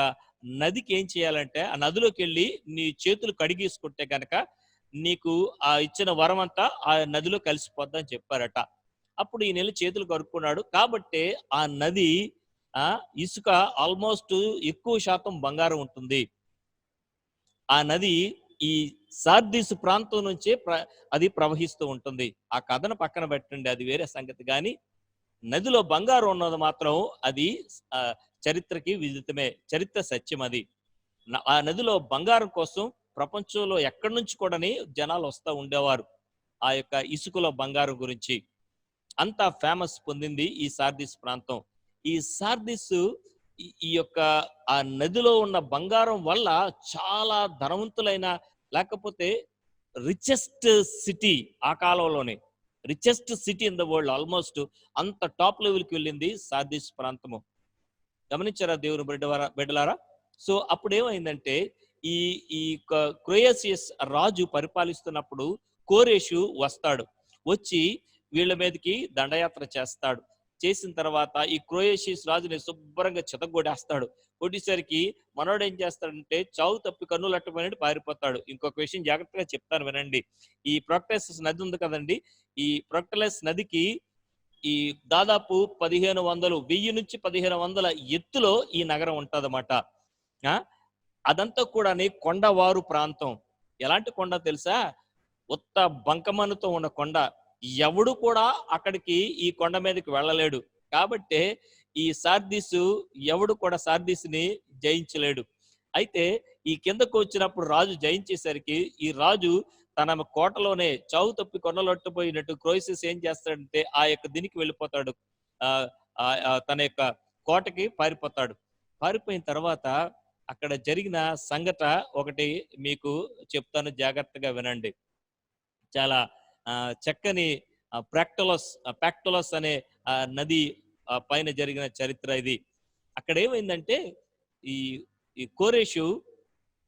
నదికి ఏం చేయాలంటే, ఆ నదిలోకెళ్ళి నీ చేతులు కడిగేసుకుంటే గనక నీకు ఆ ఇచ్చిన వరమంతా ఆ నదిలో కలిసిపోద్దని చెప్పారట. అప్పుడు ఈయనెళ్లి చేతులు కడుక్కున్నాడు. కాబట్టే ఆ నది ఇసుక ఆల్మోస్ట్ ఎక్కువ శాతం బంగారం ఉంటుంది. ఆ నది ఈ సార్దీసు ప్రాంతం నుంచే అది ప్రవహిస్తూ ఉంటుంది. ఆ కథను పక్కన పెట్టండి, అది వేరే సంగతి. గాని నదిలో బంగారం ఉన్నది మాత్రం అది చరిత్రకి విదితమే. చరిత్ర సత్యం అది. ఆ నదిలో బంగారం కోసం ప్రపంచంలో ఎక్కడి నుంచి కూడాని జనాలు వస్తా ఉండేవారు. ఆ యొక్క ఇసుకలో బంగారం గురించి. అంత ఫేమస్ పొందింది ఈ సార్దీస్ ప్రాంతం. ఈ సార్దీస్ ఈ యొక్క ఆ నదిలో ఉన్న బంగారం వల్ల చాలా ధనవంతులైన, లేకపోతే రిచెస్ట్ సిటీ ఆ కాలంలోనే. Richest city in the world almost అంత టాప్ లెవెల్‌కి వెళ్ళింది సార్దీస్ ప్రాంతము. గమనించారా దేవుని బిడ్డలారా? సో అప్పుడేమైందంటే ఈ ఈ క్రొయేషియస్ రాజు పరిపాలిస్తున్నప్పుడు కోరేషు వస్తాడు. వచ్చి వీళ్ళ మీదకి దండయాత్ర చేస్తాడు. చేసిన తర్వాత ఈ క్రొయేషియస్ రాజుని శుభ్రంగా చితగ్గొట్టేస్తాడు. కొట్టేసరికి మనోడు ఏం చేస్తాడంటే చావు తప్పి కన్నులట్టబోయినట్టు పారిపోతాడు. ఇంకొక విషయం జాగ్రత్తగా చెప్తాను వినండి. ఈ ప్రొక్టెసస్ నది ఉంది కదండీ! ఈ ప్రొక్టెలస్ నదికి ఈ దాదాపు 1000 నుంచి 1500 ఎత్తులో ఈ నగరం ఉంటదన్నమాట. ఆ అదంతా కూడా కొండవారు ప్రాంతం. ఎలాంటి కొండ తెలుసా? ఉత్త బంకమన్నుతో ఉన్న కొండ. ఎవడు కూడా అక్కడికి ఈ కొండ మీదకి వెళ్ళలేడు. కాబట్టే ఈ సార్దీసు ఎవడు కూడా సార్దీస్‌ని జయించలేడు. అయితే ఈ కిందకు వచ్చినప్పుడు రాజు జయించేసరికి ఈ రాజు తన కోటలోనే చావు తప్పి కొనలొట్టబోయినట్టు క్రోయిసెస్ ఏం చేస్తాడంటే ఆ యొక్క దీనికి వెళ్ళిపోతాడు. ఆహ్, తన యొక్క కోటకి పారిపోతాడు. పారిపోయిన తర్వాత అక్కడ జరిగిన ఒకటి మీకు చెప్తాను, జాగ్రత్తగా వినండి. చాలా చక్కని ప్రాక్టోలస్ అనే నది పైన జరిగిన చరిత్ర ఇది. అక్కడ ఏమైందంటే ఈ ఈ కోరేషు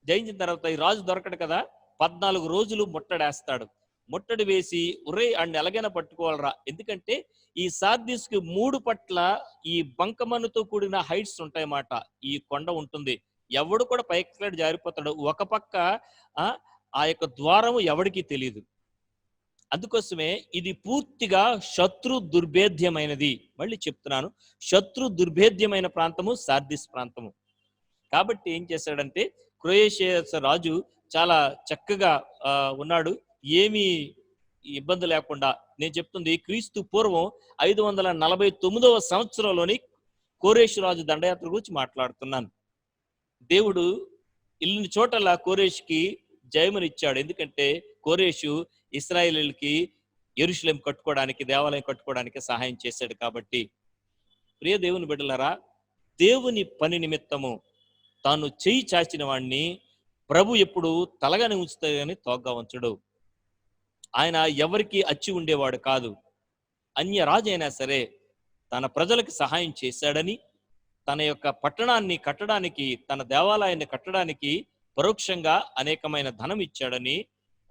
జయించిన తర్వాత ఈ రాజు దొరకడు కదా! 14 రోజులు ముట్టడేస్తాడు. ముట్టడి వేసి ఒరేయ్ ఆడిని ఎలాగైనా పట్టుకోవాలిరా. ఎందుకంటే ఈ సార్దీస్‌కి 3 పట్ల ఈ బంకమన్నుతో కూడిన హైట్స్ ఉంటాయన్నమాట. ఈ కొండ ఉంటుంది. ఎవడు కూడా పైకి జారిపోతాడు. ఒక పక్క ఆ యొక్క ద్వారము ఎవడికి తెలీదు. అందుకోసమే ఇది పూర్తిగా శత్రు దుర్భేద్యమైనది. మళ్ళీ చెప్తున్నాను, శత్రు దుర్భేద్యమైన ప్రాంతము సార్దీస్ ప్రాంతము. కాబట్టి ఏం చేశాడంటే క్రొయేషియస్ రాజు చాలా చక్కగా ఉన్నాడు. ఏమీ ఇబ్బంది లేకుండా. నేను చెప్తుంది క్రీస్తు పూర్వం 549వ సంవత్సరంలోని కోరేషు రాజు దండయాత్ర గురించి మాట్లాడుతున్నాను. దేవుడు ఇల్లుని చోటలా కోరేషుకి జయమునిచ్చాడు. ఎందుకంటే కోరేషు ఇశ్రాయేలీయులకి యెరూషలేం కట్టుకోవడానికి, దేవాలయం కట్టుకోవడానికి సహాయం చేశాడు కాబట్టి. ప్రియ దేవుని బిడ్డలారా, దేవుని పని నిమిత్తము తాను చెయ్యి చాచిన వాడిని ప్రభు ఎప్పుడు తలగానే ఉంచుతాడు కానీ తోగ్గా ఉంచడు. ఆయన ఎవరికి అచ్చి ఉండేవాడు కాదు. అన్య రాజు అయినా సరే తన ప్రజలకు సహాయం చేశాడని, తన యొక్క పట్టణాన్ని కట్టడానికి, తన దేవాలయాన్ని కట్టడానికి పరోక్షంగా అనేకమైన ధనం ఇచ్చాడని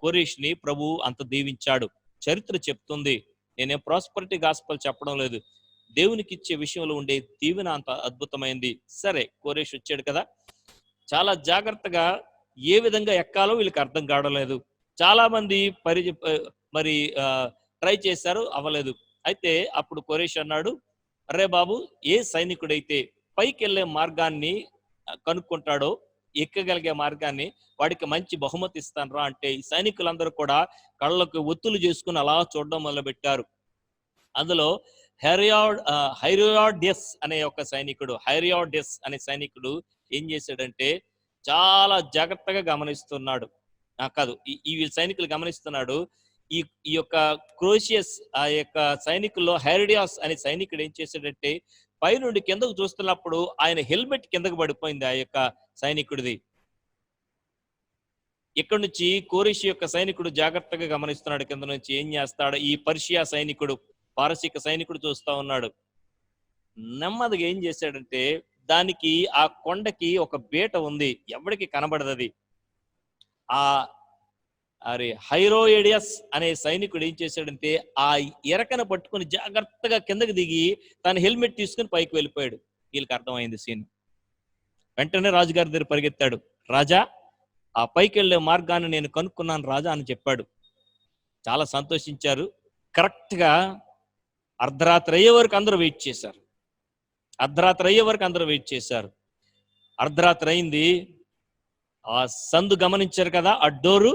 కోరేష్ని ప్రభు అంత దీవించాడు. చరిత్ర చెప్తుంది. నేనే ప్రాస్పరిటీ గాస్పల్ చెప్పడం లేదు. దేవునికి ఇచ్చే విషయంలో ఉండే దీవెన అంత అద్భుతమైంది. సరే, కోరేష్ వచ్చాడు కదా, చాలా జాగ్రత్తగా ఏ విధంగా ఎక్కాలో వీళ్ళకి అర్థం కావడం లేదు. చాలా మంది మరి ట్రై చేశారు, అవ్వలేదు. అయితే అప్పుడు కోరేష్ అన్నాడు, అరే బాబు, ఏ సైనికుడైతే పైకి వెళ్ళే మార్గాన్ని కనుక్కుంటాడో ఎక్కగలిగే మార్గాన్ని వాడికి మంచి బహుమతి ఇస్తాను రా అంటే ఈ సైనికులందరూ కూడా కళ్ళకు ఒత్తులు చేసుకుని అలా చూడడం మొదలు పెట్టారు. అందులో హైరియాడెస్ అనే ఒక సైనికుడు, హైరియాడెస్ అనే సైనికుడు ఏం చేశాడంటే చాలా జాగ్రత్తగా గమనిస్తున్నాడు. కాదు, ఈ సైనికులు గమనిస్తున్నాడు. ఈ ఈ యొక్క క్రోషియస్ ఆ యొక్క సైనికుల్లో హైరియాస్ అనే సైనికుడు ఏం చేశాడంటే పైనుండి కిందకు చూస్తున్నప్పుడు ఆయన హెల్మెట్ కిందకు పడిపోయింది ఆ యొక్క సైనికుడిది. ఇక్కడ నుంచి కోరిషి యొక్క సైనికుడు జాగ్రత్తగా గమనిస్తున్నాడు. కింద నుంచి ఏం చేస్తాడు ఈ పర్షియా సైనికుడు, పారసీక సైనికుడు చూస్తా ఉన్నాడు. నెమ్మదిగా ఏం చేశాడంటే దానికి ఆ కొండకి ఒక బీట ఉంది, ఎవరికి కనబడదు అది. ఆ హైరోయేడియస్ అనే సైనికుడు ఏం చేశాడంటే ఆ ఎరకను పట్టుకుని జాగ్రత్తగా కిందకి దిగి తన హెల్మెట్ తీసుకుని పైకి వెళ్ళిపోయాడు. వీళ్ళకి అర్థమైంది సీన్. వెంటనే రాజుగారి దగ్గర పరిగెత్తాడు. రాజా, ఆ పైకి వెళ్లే మార్గాన్ని నేను కనుక్కున్నాను రాజా అని చెప్పాడు. చాలా సంతోషించారు. కరెక్ట్ గా అర్ధరాత్రి అయ్యే వరకు అందరూ వెయిట్ చేశారు. అర్ధరాత్రి అయింది. ఆ సందు గమనించారు కదా, ఆ డోరు,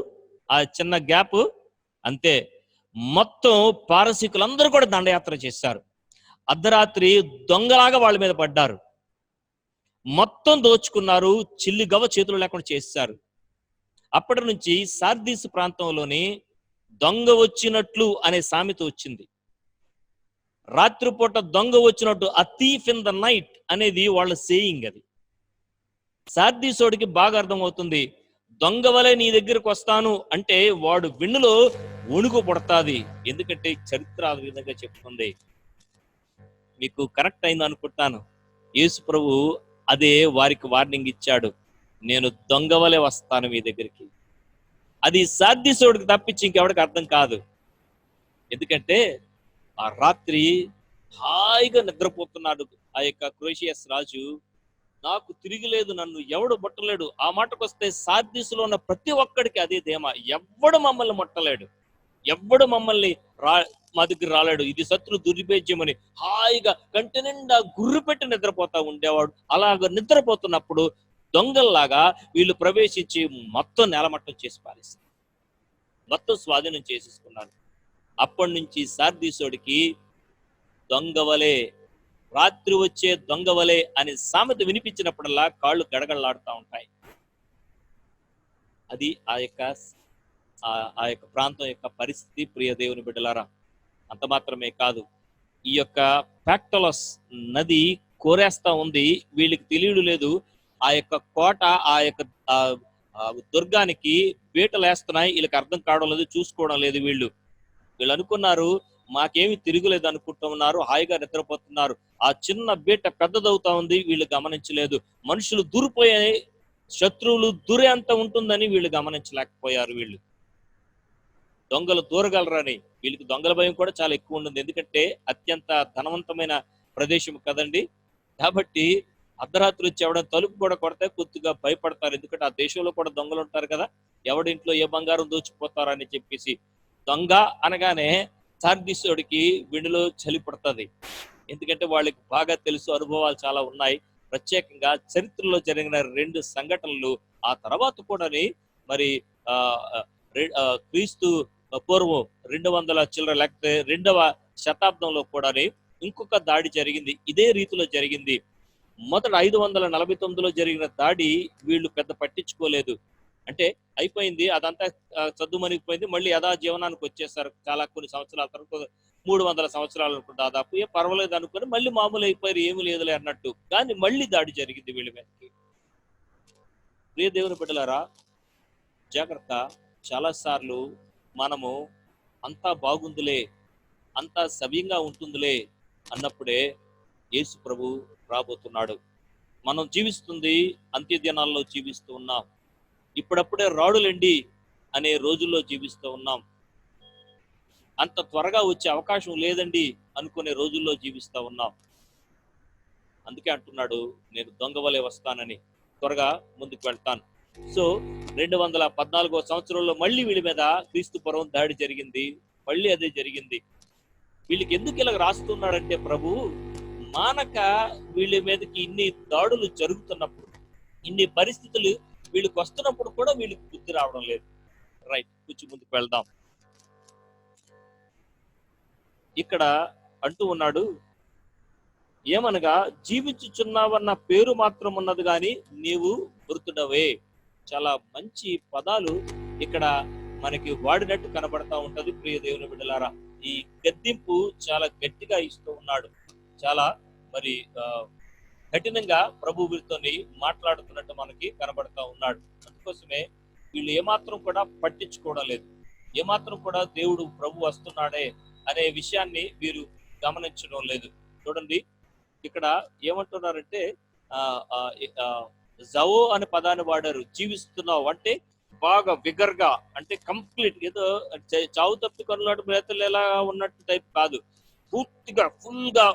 ఆ చిన్న గ్యాప్, అంతే మొత్తం పారసీకులందరూ కూడా దండయాత్ర చేశారు. అర్ధరాత్రి దొంగలాగా వాళ్ళ మీద పడ్డారు, మొత్తం దోచుకున్నారు, చిల్లి గవ్వ చేతులు లేకుండా చేశారు. అప్పటి నుంచి సార్దీస్ ప్రాంతంలోని దొంగ వచ్చినట్లు అనే సామెత వచ్చింది. రాత్రిపూట దొంగ వచ్చినట్టు, అ థీఫ్ ఇన్ ద నైట్ అనేది వాళ్ళ సేయింగ్. అది సార్దీసోడికి బాగా అర్థమవుతుంది. దొంగ వలె నీ దగ్గరకు వస్తాను అంటే వాడు వెన్నులో వణుకు పడతాది. ఎందుకంటే చరిత్ర ఆ విధంగా చెప్తుంది. మీకు కరెక్ట్ అయింది అనుకుంటాను. యేసు ప్రభు అదే వారికి వార్నింగ్ ఇచ్చాడు, నేను దొంగ వలె వస్తాను మీ దగ్గరికి. అది సార్దీసోడికి తప్పించి ఇంకెవడికి అర్థం కాదు. ఎందుకంటే ఆ రాత్రి హాయిగా నిద్రపోతున్నాడు ఆ యొక్క క్రోషియస్ రాజు. నాకు తిరిగిలేదు, నన్ను ఎవడు ముట్టలేడు. ఆ మాటకు వస్తే సార్దీసులో ఉన్న ప్రతి ఒక్కడికి అదే ధీమా, ఎవ్వడు మమ్మల్ని ముట్టలేడు, ఎవ్వడు మమ్మల్ని మా దగ్గర రాలేడు, ఇది శత్రు దుర్భేద్యమని హాయిగా కంటి నిండా గుర్రు పెట్టి నిద్రపోతా ఉండేవాడు. అలాగ నిద్రపోతున్నప్పుడు దొంగల్లాగా వీళ్ళు ప్రవేశించి మొత్తం నేలమట్టం చేసి పారేస్తారు, మొత్తం స్వాధీనం చేసేసుకున్నారు. అప్పటి నుంచి సార్దీసోడికి దొంగవలే, రాత్రి వచ్చే దొంగవలే అనే సామెత వినిపించినప్పుడల్లా కాళ్ళు గడగడలాడుతూ ఉంటాయి. అది ఆ యొక్క ప్రాంతం యొక్క పరిస్థితి. ప్రియ దేవుని బిడ్డలారా, అంత మాత్రమే కాదు, ఈ యొక్క ప్యాక్టోలస్ నది కోరేస్తా ఉంది. వీళ్ళకి తెలియడు లేదు. ఆ యొక్క కోట, ఆ యొక్క దుర్గానికి బీటలు వేస్తున్నాయి. వీళ్ళకి అర్థం కావడం లేదు, చూసుకోవడం లేదు. వీళ్ళు అనుకున్నారు మాకేమి తిరుగులేదు అనుకుంటున్నారు, హాయిగా నిద్రపోతున్నారు. ఆ చిన్న బీట పెద్దదవుతా ఉంది, వీళ్ళు గమనించలేదు. మనుషులు దూరిపోయే, శత్రువులు దూరే అంత ఉంటుందని వీళ్ళు గమనించలేకపోయారు. వీళ్ళు దొంగలు దూరగలరని, వీళ్ళకి దొంగల భయం కూడా చాలా ఎక్కువ ఉంటుంది. ఎందుకంటే అత్యంత ధనవంతమైన ప్రదేశం కదండి. కాబట్టి అర్ధరాత్రి వచ్చి ఎవడ తలుపు కూడా కొడితే కొద్దిగా భయపడతారు. ఎందుకంటే ఆ దేశంలో కూడా దొంగలు ఉంటారు కదా, ఎవడింట్లో ఏ బంగారం దోచిపోతారని చెప్పేసి. దొంగ అనగానే సార్దీసోడికి వెన్నులో చలి పడుతుంది. ఎందుకంటే వాళ్ళకి బాగా తెలుసు, అనుభవాలు చాలా ఉన్నాయి. ప్రత్యేకంగా చరిత్రలో జరిగిన 2 సంఘటనలు, ఆ తర్వాత కూడా మరి క్రీస్తు పూర్వం 200 చిల్లర లేకపోతే 2వ శతాబ్దంలో కూడా ఇంకొక దాడి జరిగింది. ఇదే రీతిలో జరిగింది. మొదట 549లో జరిగిన దాడి వీళ్ళు పెద్ద పట్టించుకోలేదు. అంటే అయిపోయింది, అదంతా సద్దుమణిగిపోయింది, మళ్ళీ యథా జీవనానికి వచ్చేసారు. చాలా కొన్ని సంవత్సరాల తర్వాత 300 సంవత్సరాలు దాదాపు పర్వాలేదు అనుకుని మళ్ళీ మామూలు అయిపోయారు, ఏమి లేదులే అన్నట్టు. కానీ మళ్ళీ దాడి జరిగింది వీళ్ళ మీదకి. ప్రియ దేవుని బిడ్డలారా, జాగ్రత్త. చాలా సార్లు మనము అంతా బాగుందిలే, అంతా సవ్యంగా ఉంటుందిలే అన్నప్పుడే యేసు ప్రభు రాబోతున్నాడు. మనం జీవిస్తుంది అంత్య దినాల్లో జీవిస్తూ ఉన్నాం. ఇప్పుడప్పుడే రాడులండి అనే రోజుల్లో జీవిస్తూ ఉన్నాం. అంత త్వరగా వచ్చే అవకాశం లేదండి అనుకునే రోజుల్లో జీవిస్తూ ఉన్నాం. అందుకే అంటున్నాడు, నేను దొంగ వలె వస్తానని, త్వరగా ముందుకు వెళ్తాను. సో 214వ సంవత్సరంలో మళ్ళీ వీళ్ళ మీద క్రీస్తు పూర్వం దాడి జరిగింది. మళ్ళీ అదే జరిగింది. వీళ్ళకి ఎందుకు ఇలా రాస్తున్నాడంటే ప్రభు, మానక వీళ్ళ మీదకి ఇన్ని దాడులు జరుగుతున్నప్పుడు, ఇన్ని పరిస్థితులు వీళ్ళకి వస్తున్నప్పుడు కూడా వీళ్ళకి బుద్ధి రావడం లేదు. రైట్, కొంచెం ముందుకు వెళ్దాం. ఇక్కడ అంటూ ఉన్నాడు, ఏమనగా జీవించుచున్నావన్న పేరు మాత్రం ఉన్నది గాని నీవు మృతుడవే. చాలా మంచి పదాలు ఇక్కడ మనకి వాడినట్టు కనబడతా ఉంటది. ప్రియ దేవుని బిడ్డలారా, ఈ గద్దింపు చాలా గట్టిగా ఇస్తూ ఉన్నాడు. చాలా మరి కఠినంగా ప్రభు వీరితోని మాట్లాడుతున్నట్టు మనకి కనబడతా ఉన్నాడు. అందుకోసమే వీళ్ళు ఏమాత్రం కూడా పట్టించుకోవడం లేదు. ఏమాత్రం కూడా దేవుడు ప్రభు వస్తున్నాడే అనే విషయాన్ని వీరు గమనించడం లేదు. చూడండి, ఇక్కడ ఏమంటున్నారంటే జవో అనే పదాన్ని వాడారు. జీవిస్తున్నావు అంటే బాగా విగర్ గా, అంటే కంప్లీట్, ఏదో చావు తప్పి కనులాడు మేతలు ఎలా ఉన్నట్టు టైప్ కాదు, పూర్తిగా ఫుల్ గా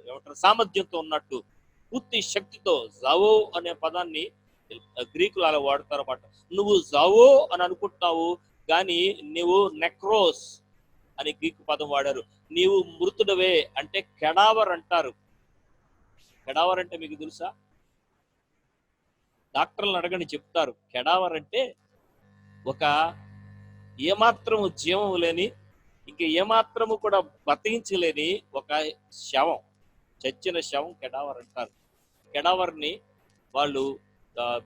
ఏమంటారు సామర్థ్యంతో ఉన్నట్టు, పూర్తి శక్తితో జవో అనే పదాన్ని గ్రీకులు అలా వాడతారు అన్నమాట. నువ్వు జవో అని అనుకుంటున్నావు కానీ నువ్వు నెక్రోస్ అని గ్రీకు పదం వాడారు. నీవు మృతుడవే అంటే కెడావర్ అంటారు. కెడావర్ అంటే మీకు తెలుసా? డాక్టర్లను అడగని చెప్తారు. కెడావర్ అంటే ఒక ఏమాత్రము జీవం లేని, ఇంక ఏమాత్రము కూడా బతికించలేని ఒక శవం, చచ్చిన శవం కెడావర్ అంటారు. కెడావర్ ని వాళ్ళు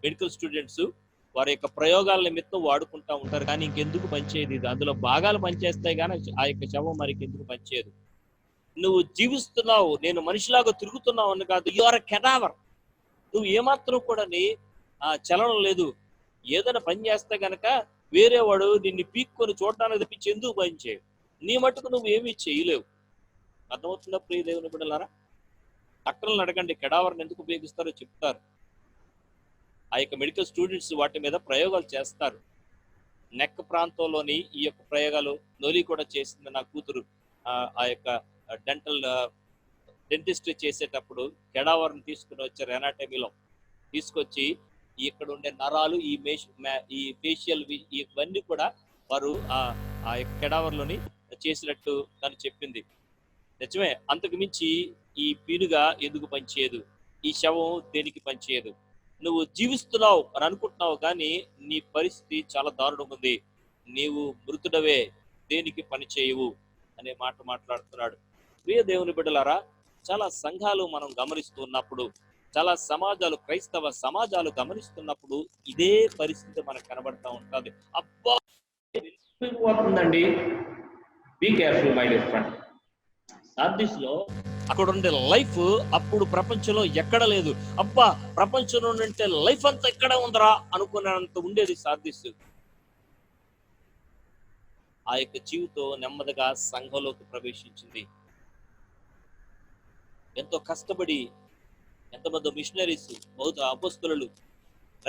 మెడికల్ స్టూడెంట్స్ వారి యొక్క ప్రయోగాల నిమిత్తం వాడుకుంటా ఉంటారు, కానీ ఇంకెందుకు పనిచేయదు. ఇది అందులో భాగాలు పనిచేస్తాయి కానీ ఆ యొక్క శవం మరికి ఎందుకు పనిచేయదు. నువ్వు జీవిస్తున్నావు, నేను మనిషిలాగా తిరుగుతున్నావు అని కాదు, యు ఆర్ ఎ కెడావర్. నువ్వు ఏమాత్రం కూడా చలనం లేదు. ఏదైనా పని చేస్తే గనక వేరే వాడు నిన్ను పీక్కొని చూడటానికి తెప్పించి ఎందుకు పని చేయవు. నీ మట్టుకు నువ్వు ఏమీ చేయలేవు. అర్థమవుతుందా ప్రియ దేవుని బిడ్డలారా? డాక్టర్లను అడగండి కెడావర్ని ఎందుకు ఉపయోగిస్తారో చెప్తారు. ఆ యొక్క మెడికల్ స్టూడెంట్స్ వాటి మీద ప్రయోగాలు చేస్తారు. నెక్ ప్రాంతంలోని ఈ యొక్క ప్రయోగాలు నోలి కూడా చేసింది. నా కూతురు ఆ యొక్క డెంటిస్ట్ చేసేటప్పుడు కెడావర్ని తీసుకుని వచ్చారు. ఎనాటమీలో తీసుకొచ్చి ఇక్కడ ఉండే నరాలు, ఈ ఫేషియల్ ఇవన్నీ కూడా వారు ఆ యొక్క కెడావర్లోని చేసినట్టు తను చెప్పింది. నిజమే, అంతకు మించి ఈ పీనుగా ఎందుకు పనిచేయదు, ఈ శవం దేనికి పనిచేయదు. నువ్వు జీవిస్తున్నావు అని అనుకుంటున్నావు కానీ నీ పరిస్థితి చాలా దారుణం ఉంది. నీవు మృతుడవే, దేనికి పని చేయవు అనే మాట మాట్లాడుతున్నాడు. ప్రియ దేవుని బిడ్డలారా, చాలా సంఘాలు మనం గమనిస్తున్నప్పుడు, చాలా సమాజాలు, క్రైస్తవ సమాజాలు గమనిస్తున్నప్పుడు ఇదే పరిస్థితి మనకు కనబడతా ఉంటుంది. అబ్బా పోతుందండి, be careful my dear friend. Sardis లో అక్కడ ఉండే లైఫ్ అప్పుడు ప్రపంచంలో ఎక్కడ లేదు. అబ్బా ప్రపంచంలో ఉండే లైఫ్ అంతా ఎక్కడ ఉందరా అనుకున్నంత ఉండేది సార్డిస్. ఆ యొక్క జీవితం నెమ్మదిగా సంఘంలోకి ప్రవేశించింది. ఎంతో కష్టపడి ఎంతమంది మిషనరీస్, బౌద్ధ అపోస్తలులు,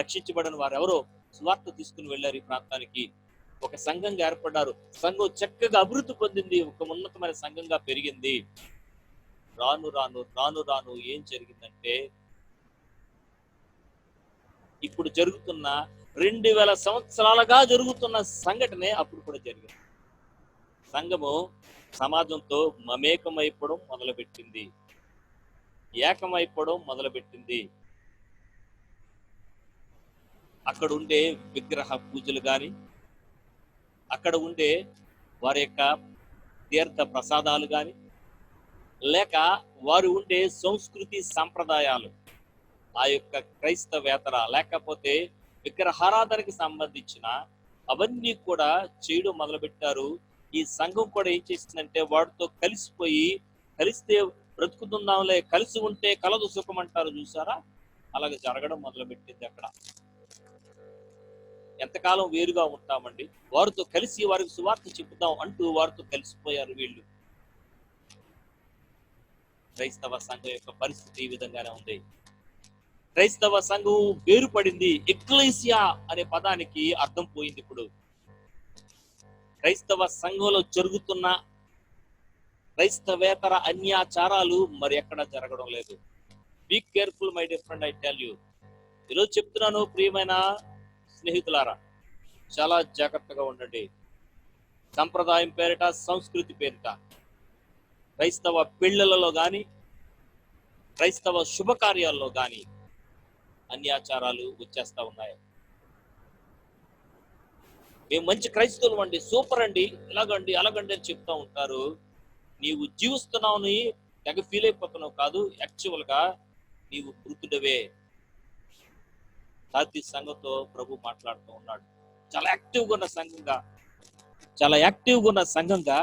రక్షించబడిన వారు ఎవరో సువార్త తీసుకుని వెళ్ళారు. ఈ ప్రాంతానికి ఒక సంఘంగా ఏర్పడ్డారు. సంఘం చక్కగా అభివృద్ధి పొందింది, ఒక ఉన్నతమైన సంఘంగా పెరిగింది. రాను రాను రాను రాను ఏం జరిగిందంటే, ఇప్పుడు జరుగుతున్న 2000 సంవత్సరాలుగా జరుగుతున్న సంఘటనే అప్పుడు కూడా జరిగింది. సంఘము సమాజంతో మమేకమైపోవడం మొదలుపెట్టింది, ఏకమైపోవడం మొదలుపెట్టింది. అక్కడ ఉండే విగ్రహ పూజలు కానీ, అక్కడ ఉండే వారి యొక్క తీర్థ ప్రసాదాలు కానీ, లేక వారు ఉండే సంస్కృతి సంప్రదాయాలు, ఆ యొక్క క్రైస్తవేతర లేకపోతే విగ్రహారాధనకి సంబంధించిన అవన్నీ కూడా చేయడం మొదలుపెట్టారు. ఈ సంఘం కూడా ఏం చేసిందంటే వాటితో కలిసిపోయి, కలిస్తే బ్రతుకుతుందాంలే, కలిసి ఉంటే కలదు సుఖం అంటారు చూసారా, అలాగే జరగడం మొదలుపెట్టింది. అక్కడ ఎంతకాలం వేరుగా ఉంటామండి, వారితో కలిసి వారికి సువార్త చెప్పుదాం అంటూ వారితో కలిసిపోయారు వీళ్ళు. క్రైస్తవ సంఘం యొక్క పరిస్థితి ఈ విధంగానే ఉంది. క్రైస్తవ సంఘం వేరుపడింది. ఎక్లేసియా అనే పదానికి అర్థం పోయింది. ఇప్పుడు క్రైస్తవ సంఘంలో జరుగుతున్న క్రైస్తవేతర అన్యాచారాలు మరి ఎక్కడ జరగడం లేదు. Be careful my dear friend, I tell you. ఈరోజు చెప్తున్నాను ప్రియమైన స్నేహితులారా, చాలా జాగ్రత్తగా ఉండండి. సంప్రదాయం పేరిట, సంస్కృతి పేరిట క్రైస్తవ పెళ్లిళ్లలో కానీ, క్రైస్తవ శుభకార్యాల్లో కానీ అన్ని ఆచారాలు వచ్చేస్తా ఉన్నాయి. మేము మంచి క్రైస్తవులు అండి, సూపర్ అండి, ఇలాగండి అలాగండి అని చెప్తా ఉంటారు. నీవు జీవిస్తున్నావు తెగ ఫీల్ అయిపోతున్నావు కాదు, యాక్చువల్ గా నీవు మృతుడవే. సాతి సంఘంతో ప్రభు మాట్లాడుతూ ఉన్నాడు. చాలా యాక్టివ్గా ఉన్న సంఘంగా, చాలా యాక్టివ్గా ఉన్న సంఘంగా,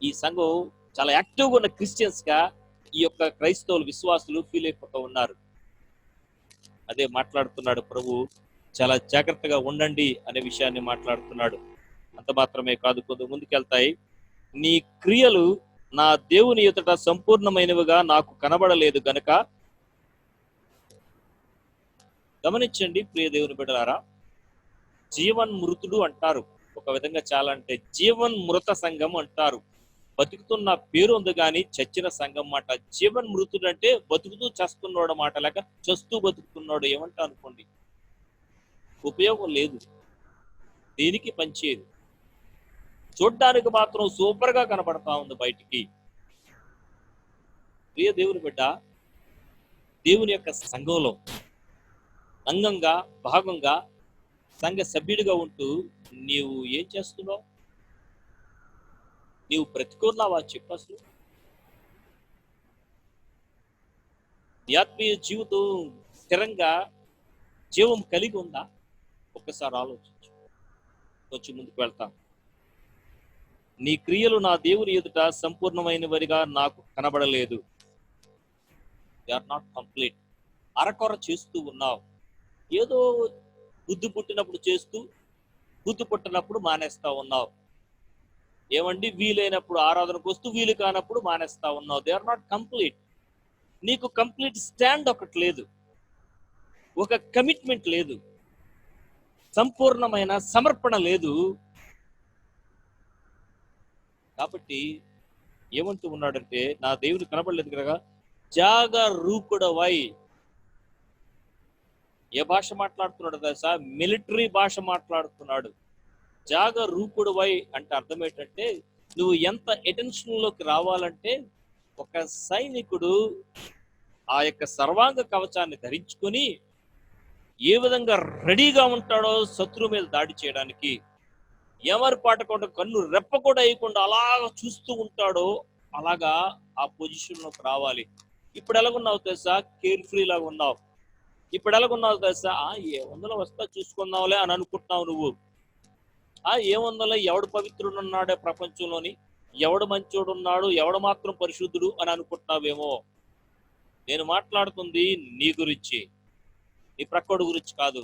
ఈ సంఘం చాలా యాక్టివ్గా ఉన్న క్రిస్టియన్స్ గా ఈ యొక్క క్రైస్తవులు విశ్వాసులు ఫీల్ అయిపోతూ ఉన్నారు. అదే మాట్లాడుతున్నాడు ప్రభు, చాలా జాగ్రత్తగా ఉండండి అనే విషయాన్ని మాట్లాడుతున్నాడు. అంత మాత్రమే కాదు, కొంత ముందుకెళ్తాయి. నీ క్రియలు నా దేవుని ఎదుట సంపూర్ణమైనవిగా నాకు కనబడలేదు గనుక. గమనించండి ప్రియ దేవుని బిడ్డలారా, జీవన్ మృతుడు అంటారు. ఒక విధంగా చాలా అంటే జీవన్ మృత సంఘం అంటారు. బతుకుతున్న పేరు ఉంది కానీ చచ్చిన సంఘం మాట. జీవన్ మృతుడు అంటే బతుకుతూ చస్తున్నాడు మాట, లేక చస్తూ బతుకుతున్నాడు ఏమంటా అనుకోండి. ఉపయోగం లేదు, దేనికి పనిచేయదు. చూడ్డానికి మాత్రం సూపర్ గా కనబడతా ఉంది బయటికి. ప్రియ దేవుని బిడ్డ, దేవుని యొక్క సంఘంలో అంగంగా భాగంగా సంఘ సభ్యుడిగా ఉంటూ నీవు ఏం చేస్తున్నావు? నీవు బ్రతికున్నావా చెప్పు అసలు? ఆత్మీయ జీవితం స్థిరంగా జీవం కలిగి ఉందా? ఒక్కసారి ఆలోచించు. కొంచెం ముందుకు వెళ్తాం. నీ క్రియలు నా దేవుని ఎదుట సంపూర్ణమైనవిగా నాకు కనబడలేదు. They are not complete. అరకొర చేస్తూ ఉన్నావు. ఏదో బుద్ధి పుట్టినప్పుడు చేస్తూ, బుద్ధి పుట్టినప్పుడు మానేస్తా ఉన్నావు. ఏమండి, వీలైనప్పుడు ఆరాధనకు వస్తూ, వీలు కానప్పుడు మానేస్తా ఉన్నావు. They are not complete. నీకు కంప్లీట్ స్టాండ్ ఒకటి లేదు, ఒక కమిట్మెంట్ లేదు, సంపూర్ణమైన సమర్పణ లేదు. కాబట్టి ఏమంటూ ఉన్నాడంటే, నా దేవుడు కనబడలేదు కదా, జాగరూకుడవై. ఏ భాష మాట్లాడుతున్నాడు తెలుసా? మిలిటరీ భాష మాట్లాడుతున్నాడు. జాగరూకుడవై అంటే అర్థం ఏంటంటే, నువ్వు ఎంత అటెన్షన్ లోకి రావాలంటే, ఒక సైనికుడు ఆ యొక్క సర్వాంగ కవచాన్ని ధరించుకొని ఏ విధంగా రెడీగా ఉంటాడో శత్రువు మీద దాడి చేయడానికి, ఎవరి పాటకుండా కన్ను రెప్ప కూడా వేయకుండా అలాగ చూస్తూ ఉంటాడో, అలాగా ఆ పొజిషన్ లోకి రావాలి. ఇప్పుడు ఎలాగున్నావు తెలుసా? కేర్ ఫ్రీ లాగా ఉన్నావు. ఇప్పుడు ఎలాగున్నావు తెలుసా? ఏ వందలో వస్తా చూసుకుందాంలే అని అనుకుంటున్నావు నువ్వు. ఏ వందలో ఎవడు పవిత్రుడు ఉన్నాడే ప్రపంచంలోని, ఎవడు మంచోడు ఉన్నాడు, ఎవడు మాత్రం పరిశుద్ధుడు అని అనుకుంటున్నావేమో. నేను మాట్లాడుతుంది నీ గురించి, నీ ప్రక్కడు గురించి కాదు.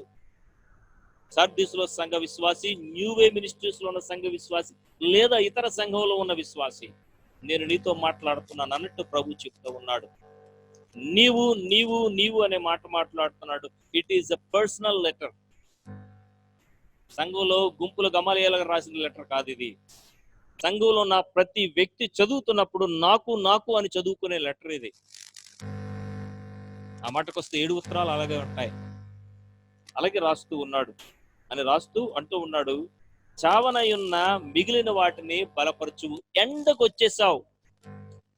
సర్దీస్ లో సంఘ విశ్వాసి, న్యూవే మినిస్ట్రీస్ లో ఉన్న సంఘ విశ్వాసి, లేదా ఇతర సంఘంలో ఉన్న విశ్వాసి, నేను నీతో మాట్లాడుతున్నాను అన్నట్టు ప్రభు చెప్తూ ఉన్నాడు. నీవు నీవు నీవు అనే మాట మాట్లాడుతున్నాడు. It is a personal letter. సంఘంలో గుంపులు గమలియాలకు రాసిన లెటర్ కాదు ఇది. సంఘంలో ఉన్న ప్రతి వ్యక్తి చదువుతున్నప్పుడు నాకు నాకు అని చదువుకునే లెటర్ ఇది. ఆ మాటకొస్తే 7 ఉత్తరాలు అలాగే ఉంటాయి. అలాగే రాస్తూ ఉన్నాడు అని అంటూ ఉన్నాడు, చావనయున్న మిగిలిన వాటిని బలపరచువు. ఎండకు వచ్చేసావు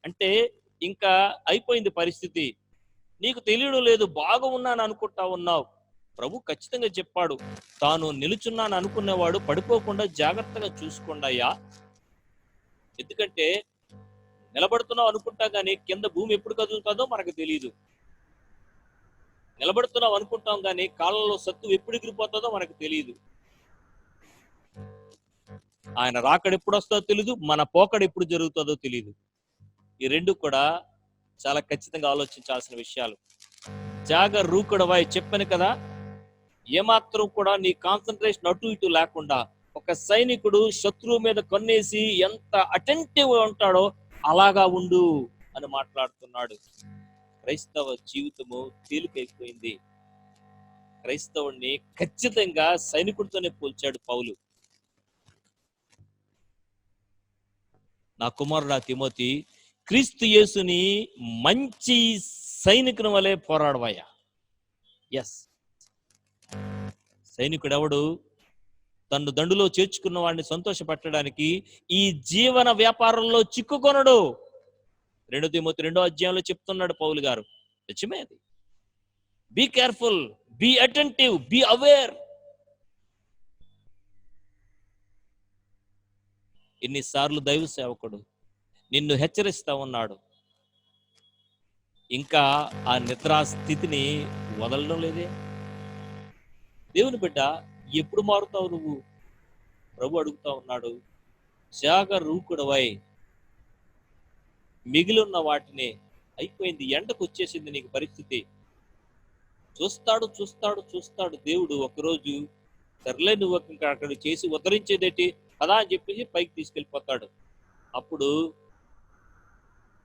అంటే ఇంకా అయిపోయింది పరిస్థితి. నీకు తెలియడం లేదు, బాగా ఉన్నాను అనుకుంటా ఉన్నావు. ప్రభు ఖచ్చితంగా చెప్పాడు, తాను నిలుచున్నాను అనుకునేవాడు పడిపోకుండా జాగ్రత్తగా చూసుకోండి అయ్యా. ఎందుకంటే నిలబడుతున్నావు అనుకుంటా గానీ కింద భూమి ఎప్పుడు కదులుతుందో మనకు తెలియదు. నిలబడుతున్నావు అనుకుంటాం కానీ కాళ్ళలో సత్తు ఎప్పుడు ఎగిరిపోతుందో మనకు తెలియదు. ఆయన రాకడ ఎప్పుడు వస్తుందో తెలియదు, మన పోకడ ఎప్పుడు జరుగుతుందో తెలియదు. ఈ రెండు కూడా చాలా ఖచ్చితంగా ఆలోచించాల్సిన విషయాలు. జాగరూకుడవై చెప్పాను కదా, ఏమాత్రం కూడా నీ కాన్సన్ట్రేషన్ అటు ఇటు లేకుండా, ఒక సైనికుడు శత్రువు మీద కన్నేసి ఎంత అటెంటివ్ ఉంటాడో అలాగా ఉండు అని మాట్లాడుతున్నాడు. క్రైస్తవ జీవితము తేలికైపోయింది. క్రైస్తవుణ్ణి ఖచ్చితంగా సైనికుడితోనే పోల్చాడు పౌలు. నా కుమారుడా తిమోతి, క్రీస్తు యేసుని మంచి సైనికుని వలె పోరాడవయ్యా. ఎస్, సైనికుడు ఎవడు? తన్ను దండులో చేర్చుకున్న వాడిని సంతోషపెట్టడానికి ఈ జీవన వ్యాపారంలో చిక్కుకొనడు. 2 తిమోతి 2వ అధ్యాయంలో చెప్తున్నాడు పౌలు గారు. నిజమే అది. Be careful, be attentive, be aware. ఎన్నిసార్లు దైవ సేవకుడు నిన్ను హెచ్చరిస్తా ఉన్నాడు, ఇంకా ఆ నిద్రా స్థితిని వదలడం లేదే. దేవుని బిడ్డ, ఎప్పుడు మారుతావు నువ్వు? ప్రభు అడుగుతా ఉన్నాడు, జాగరూకుడవై మిగిలిన వాటిని, అయిపోయింది, ఎండకు వచ్చేసింది నీకు పరిస్థితి. చూస్తాడు చూస్తాడు చూస్తాడు దేవుడు. ఒకరోజు సర్లే నువ్వు ఇంకా అక్కడ చేసి ఉద్ధరించేదేటి కదా అని చెప్పేసి పైకి తీసుకెళ్ళిపోతాడు. అప్పుడు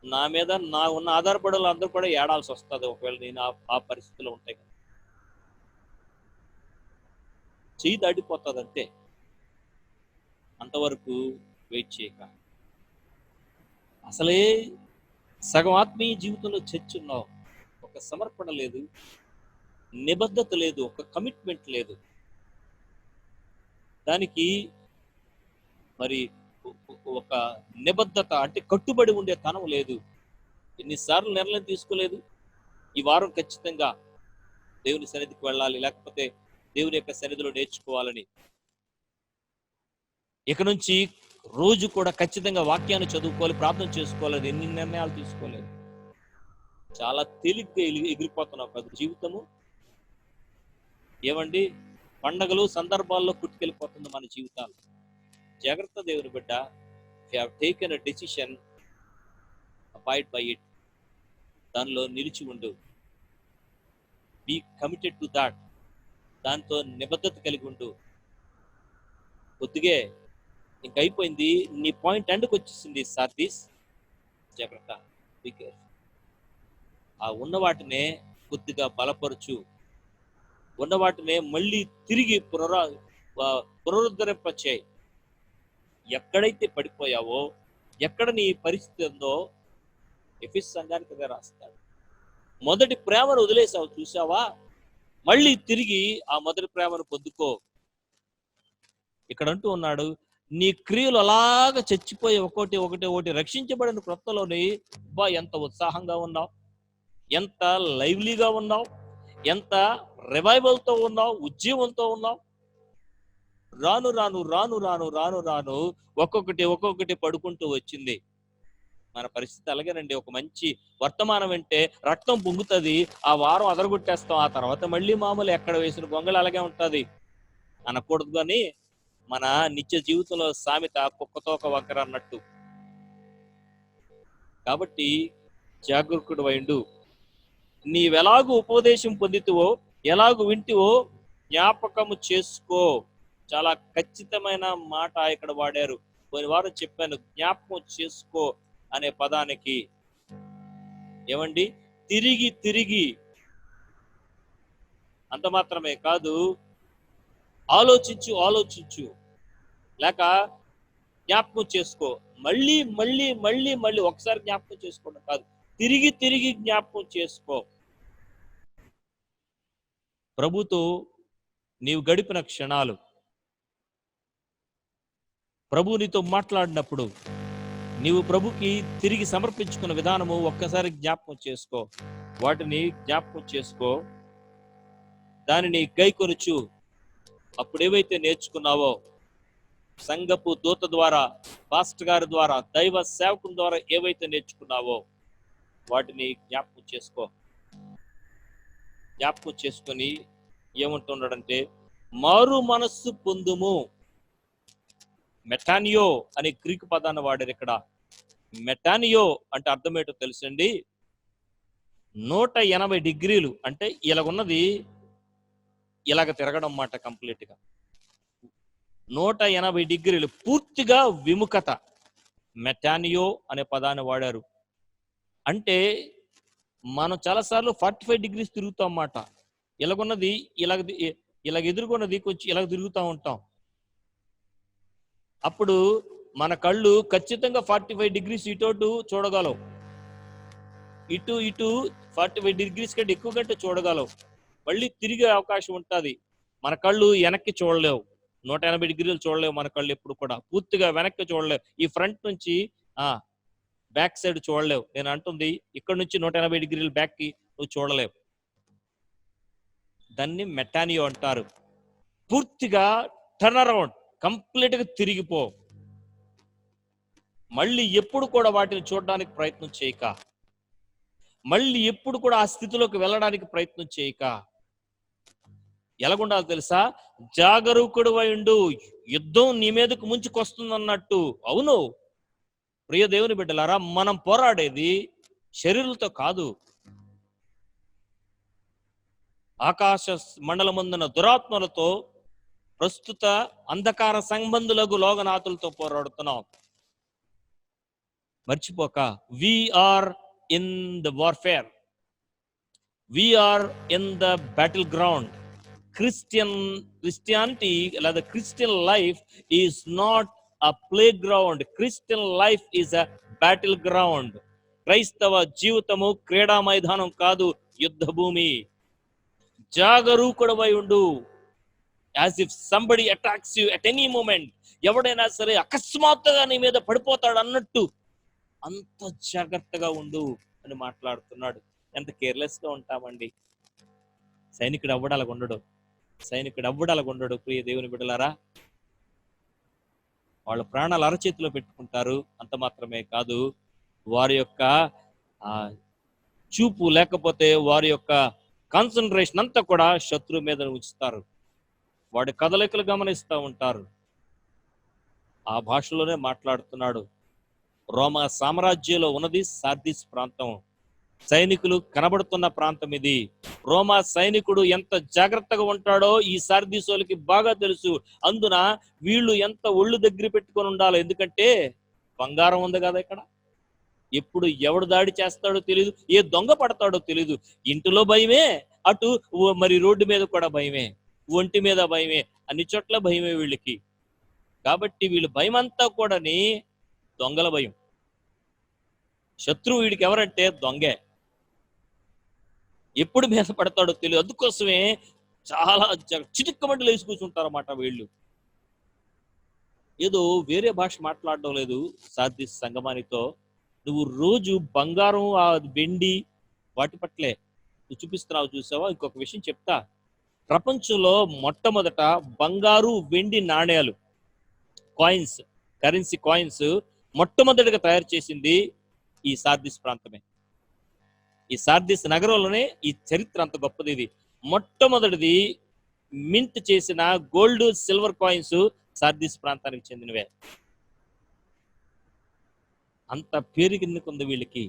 నా మీద నా ఉన్న ఆధారపడే అందరూ కూడా ఏడాల్సి వస్తుంది, ఒకవేళ నేను ఆ పరిస్థితిలో ఉంటాయి. చెయ్యి దాడిపోతుంది అంతే. అంతవరకు వెయిట్ చేయక. అసలే సగం ఆత్మీయ జీవితంలో చర్చున్నావు, ఒక సమర్పణ లేదు, నిబద్ధత లేదు, ఒక కమిట్మెంట్ లేదు. దానికి మరి ఒక నిబద్ధత అంటే కట్టుబడి ఉండే తనం లేదు. ఎన్నిసార్లు నిర్ణయం తీసుకోలేదు, ఈ వారం ఖచ్చితంగా దేవుని సన్నిధికి వెళ్ళాలి, లేకపోతే దేవుని యొక్క సన్నిధిలో నేర్చుకోవాలని. ఇక నుంచి రోజు కూడా ఖచ్చితంగా వాక్యాన్ని చదువుకోవాలి, ప్రార్థన చేసుకోవాలని ఎన్ని నిర్ణయాలు తీసుకోలేదు. చాలా తేలిగ్గా ఎగిరిపోతున్నావు కదా జీవితము. ఏమండి, పండగలు సందర్భాల్లో పుట్టుకెళ్ళిపోతుంది మన జీవితాలు. జాగ్రత్త దేవుని బిడ్డ. You have taken a decision, abide by it. దానిలో నిలిచి ఉండు. Be committed to that. దాంతో నిబద్ధత కలిగి ఉండు. కొద్దిగే ఇంకైపోయింది, నీ పాయింట్ ఎండ్కి వచ్చేసింది సార్దీస్. జాగ్రత్త, బీ కేర్ఫుల్. ఆ ఉన్న వాటినే కొద్దిగా బలపరచు, ఉన్న వాటినే మళ్ళీ తిరిగి పునరుద్ధరింపచేయి. ఎక్కడైతే పడిపోయావో, ఎక్కడ నీ పరిస్థితి ఉందో ఎఫెసు సంఘానికి అదే రాస్తాడు. మొదటి ప్రేమను వదిలేసావు, చూసావా? మళ్ళీ తిరిగి ఆ మొదటి ప్రేమను పొందుకో. ఇక్కడ అంటూ ఉన్నాడు, నీ క్రియలు అలాగ చచ్చిపోయి ఒకటి రక్షించబడిన క్రొత్తలోని ఎంత ఉత్సాహంగా ఉన్నావు, ఎంత లైవ్లీగా ఉన్నావు, ఎంత రివైవల్తో ఉన్నావు, ఉజ్జీవంతో ఉన్నావు. రాను రాను రాను రాను రాను రాను ఒక్కొక్కటి పడుకుంటూ వచ్చింది. మన పరిస్థితి అలాగేనండి. ఒక మంచి వర్తమానం అంటే రక్తం పొంగుతుంది, ఆ వారం అదరగొట్టేస్తాం, ఆ తర్వాత మళ్ళీ మామూలు ఎక్కడ వేసిన గొంగళి అలాగే ఉంటుంది అనకూడదు. కానీ మన నిత్య జీవితంలో సామెత కుక్కతో ఒక వంకర అన్నట్టు. కాబట్టి జాగరూకుడు వైండు. నీవెలాగూ ఉపదేశం పొందితువో, ఎలాగూ వింటివో జ్ఞాపకము చేసుకో. చాలా ఖచ్చితమైన మాట ఇక్కడ వాడారు. కొన్ని వారం చెప్పాను, జ్ఞాపకం చేసుకో అనే పదానికి. ఏమండి, తిరిగి తిరిగి అంత మాత్రమే కాదు, ఆలోచించు, లేక జ్ఞాపకం చేసుకో. మళ్ళీ మళ్ళీ మళ్ళీ మళ్ళీ ఒకసారి జ్ఞాపకం చేసుకోవడం కాదు, తిరిగి తిరిగి జ్ఞాపకం చేసుకో. ప్రభుతో నీవు గడిపిన క్షణాలు, ప్రభు నీతో మాట్లాడినప్పుడు నీవు ప్రభుకి తిరిగి సమర్పించుకున్న విధానము ఒక్కసారి జ్ఞాపకం చేసుకో. వాటిని జ్ఞాపకం చేసుకో, దానిని గైకొనుచు. అప్పుడేవైతే నేర్చుకున్నావో, సంఘపు దూత ద్వారా, పాస్టర్ గారి ద్వారా, దైవ సేవకుల ద్వారా ఏవైతే నేర్చుకున్నావో వాటిని జ్ఞాపకం చేసుకో. జ్ఞాపకం చేసుకొని ఏమంటున్నాడంటే, మారు మనస్సు పొందుము. మెటానియో అనే గ్రీకు పదాన్ని వాడారు ఇక్కడ. మెటానియో అంటే అర్థం ఏంటో తెలుసండి? 180 డిగ్రీలు అంటే ఇలాగున్నది ఇలాగ తిరగడం మాట. కంప్లీట్ గా 180 డిగ్రీలు పూర్తిగా విముఖత. మెటానియో అనే పదాన్ని వాడారు. అంటే మనం చాలాసార్లు 45 డిగ్రీస్ తిరుగుతాం అన్నమాట. ఇలాగున్నది ఇలాగ ఎదుర్కొన్నది కొంచెం ఇలాగ తిరుగుతూ ఉంటాం. అప్పుడు మన కళ్ళు ఖచ్చితంగా 45 డిగ్రీస్ ఇటు చూడగలవు, ఇటు 45 డిగ్రీస్ కంటే ఎక్కువ కంటే చూడగలవు. మళ్ళీ తిరిగే అవకాశం ఉంటుంది. మన కళ్ళు వెనక్కి చూడలేవు, 180 డిగ్రీలు చూడలేవు. మన కళ్ళు ఎప్పుడు కూడా పూర్తిగా వెనక్కి చూడలేవు. ఈ ఫ్రంట్ నుంచి బ్యాక్ సైడ్ చూడలేవు. నేను అంటుంది ఇక్కడ నుంచి 180 డిగ్రీలు బ్యాక్కి నువ్వు చూడలేవు. దాన్ని మెటానియో అంటారు. పూర్తిగా టర్న్ అరౌండ్, కంప్లీట్ గా తిరిగిపో. మళ్ళీ ఎప్పుడు కూడా వాటిని చూడడానికి ప్రయత్నం చేయక, మళ్ళీ ఎప్పుడు కూడా ఆ స్థితిలోకి వెళ్ళడానికి ప్రయత్నం చేయక, ఎలాగుండాలో తెలుసా? జాగరూకుడు ఉండు, యుద్ధం నీ మీదకు ముంచుకొస్తుందన్నట్టు. అవును ప్రియ దేవుని బిడ్డలారా, మనం పోరాడేది శరీరులతో కాదు, ఆకాశ మండలమందున దురాత్మలతో, ప్రస్తుత అంధకార సంబంధులకు లోగనాథులతో పోరాడుతున్నాం. మర్చిపోక, we're in the warfare, we're in the battleground. Christianity లేదా Christian life is not a playground, Christian life is a battleground. క్రైస్తవ జీవితము క్రీడా మైదానం కాదు, యుద్ధ భూమి. జాగరూకుడవై ఉండు, as if somebody attacks you at any moment. ఎవడైనా సరే అకస్మాత్తుగా నీ మీద పడిపోతాడు అన్నట్టు అంత జాగ్రత్తగా ఉండు అని మాట్లాడుతున్నాడు. ఎంత కేర్లెస్ గా ఉంటామండి. సైనికుడు అవ్వడాలకు ఉండడు, సైనికుడు అవ్వడాలకు ఉండడు. ప్రియ దేవుని బిడ్డలారా, వాళ్ళ ప్రాణాలు అరచేతిలో పెట్టుకుంటారు. అంత మాత్రమే కాదు, వారి యొక్క చూపు లేకపోతే వారి యొక్క కాన్సన్ట్రేషన్ అంతా కూడా శత్రువు మీద ఉంచుతారు. వాడి కదలికలు గమనిస్తూ ఉంటారు. ఆ భాషలోనే మాట్లాడుతున్నాడు. రోమా సామ్రాజ్యంలో ఉన్నది సార్దిస్ ప్రాంతం. సైనికులు కనబడుతున్న ప్రాంతం ఇది. రోమా సైనికుడు ఎంత జాగ్రత్తగా ఉంటాడో ఈ సార్దీసోలకి బాగా తెలుసు. అందున వీళ్ళు ఎంత ఒళ్ళు దగ్గర పెట్టుకొని ఉండాలో. ఎందుకంటే బంగారం ఉంది కదా ఇక్కడ. ఎప్పుడు ఎవడు దాడి చేస్తాడో తెలియదు, ఏ దొంగ పడతాడో తెలియదు. ఇంటిలో భయమే, అటు మరి రోడ్డు మీద కూడా భయమే, ఒంటి మీద భయమే, అన్ని చోట్ల భయమే వీళ్ళకి. కాబట్టి వీళ్ళు భయం అంతా కూడాని దొంగల భయం. శత్రువు వీడికి ఎవరంటే దొంగే, ఎప్పుడు మీద పడతాడో తెలియదు. అందుకోసమే చాలా చిటిక్కమంటలు వేసి కూర్చుంటారన్నమాట వీళ్ళు. ఏదో వేరే భాష మాట్లాడడం లేదు సార్దిస్ సంగమానితో. నువ్వు రోజు బంగారం, ఆ వెండి వాటి పట్లే నువ్వు చూపిస్తున్నావు. చూసావా? ఇంకొక విషయం చెప్తా. ప్రపంచంలో మొట్టమొదట బంగారు వెండి నాణేలు, కాయిన్స్, కరెన్సీ కాయిన్స్ మొట్టమొదటిగా తయారు చేసింది ఈ సార్దిస్ ప్రాంతమే. ఈ సార్దిస్ నగరంలోనే ఈ చరిత్ర అంత గొప్పది. ఇది మొట్టమొదటిది మింట్ చేసిన గోల్డ్, సిల్వర్ కాయిన్స్ సార్దిస్ ప్రాంతానికి చెందినవే. అంత పేరుకిందుకుంది వీళ్ళకి.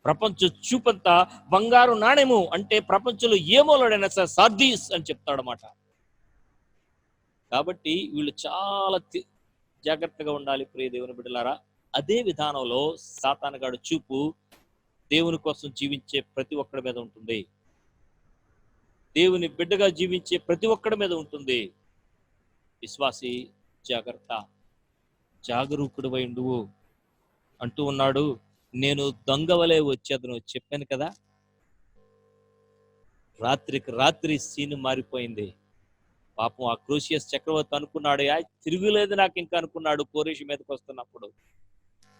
ప్రపంచ చూపంతా బంగారు నాణ్యము అంటే ప్రపంచంలో ఏమోలోడైనా సార్ సార్దీస్ అని చెప్తాడనమాట. కాబట్టి వీళ్ళు చాలా జాగ్రత్తగా ఉండాలి ప్రియ దేవుని బిడ్డలారా. అదే విధానంలో సాతానుగాడు చూపు దేవుని కోసం జీవించే ప్రతి ఒక్కడి మీద ఉంటుంది. దేవుని బిడ్డగా జీవించే ప్రతి ఒక్కడి మీద ఉంటుంది. విశ్వాసి జాగ్రత్త, జాగరూకుడువై ఉండువు అంటూ ఉన్నాడు. నేను దొంగ వలె వచ్చేదను చెప్పాను కదా. రాత్రికి రాత్రి సీన్ మారిపోయింది. పాపం ఆ క్రూషియస్ చక్రవర్తి అనుకున్నాడు, తిరుగులేదు నాకు ఇంకా అనుకున్నాడు. కోరేషి మీదకి వస్తున్నప్పుడు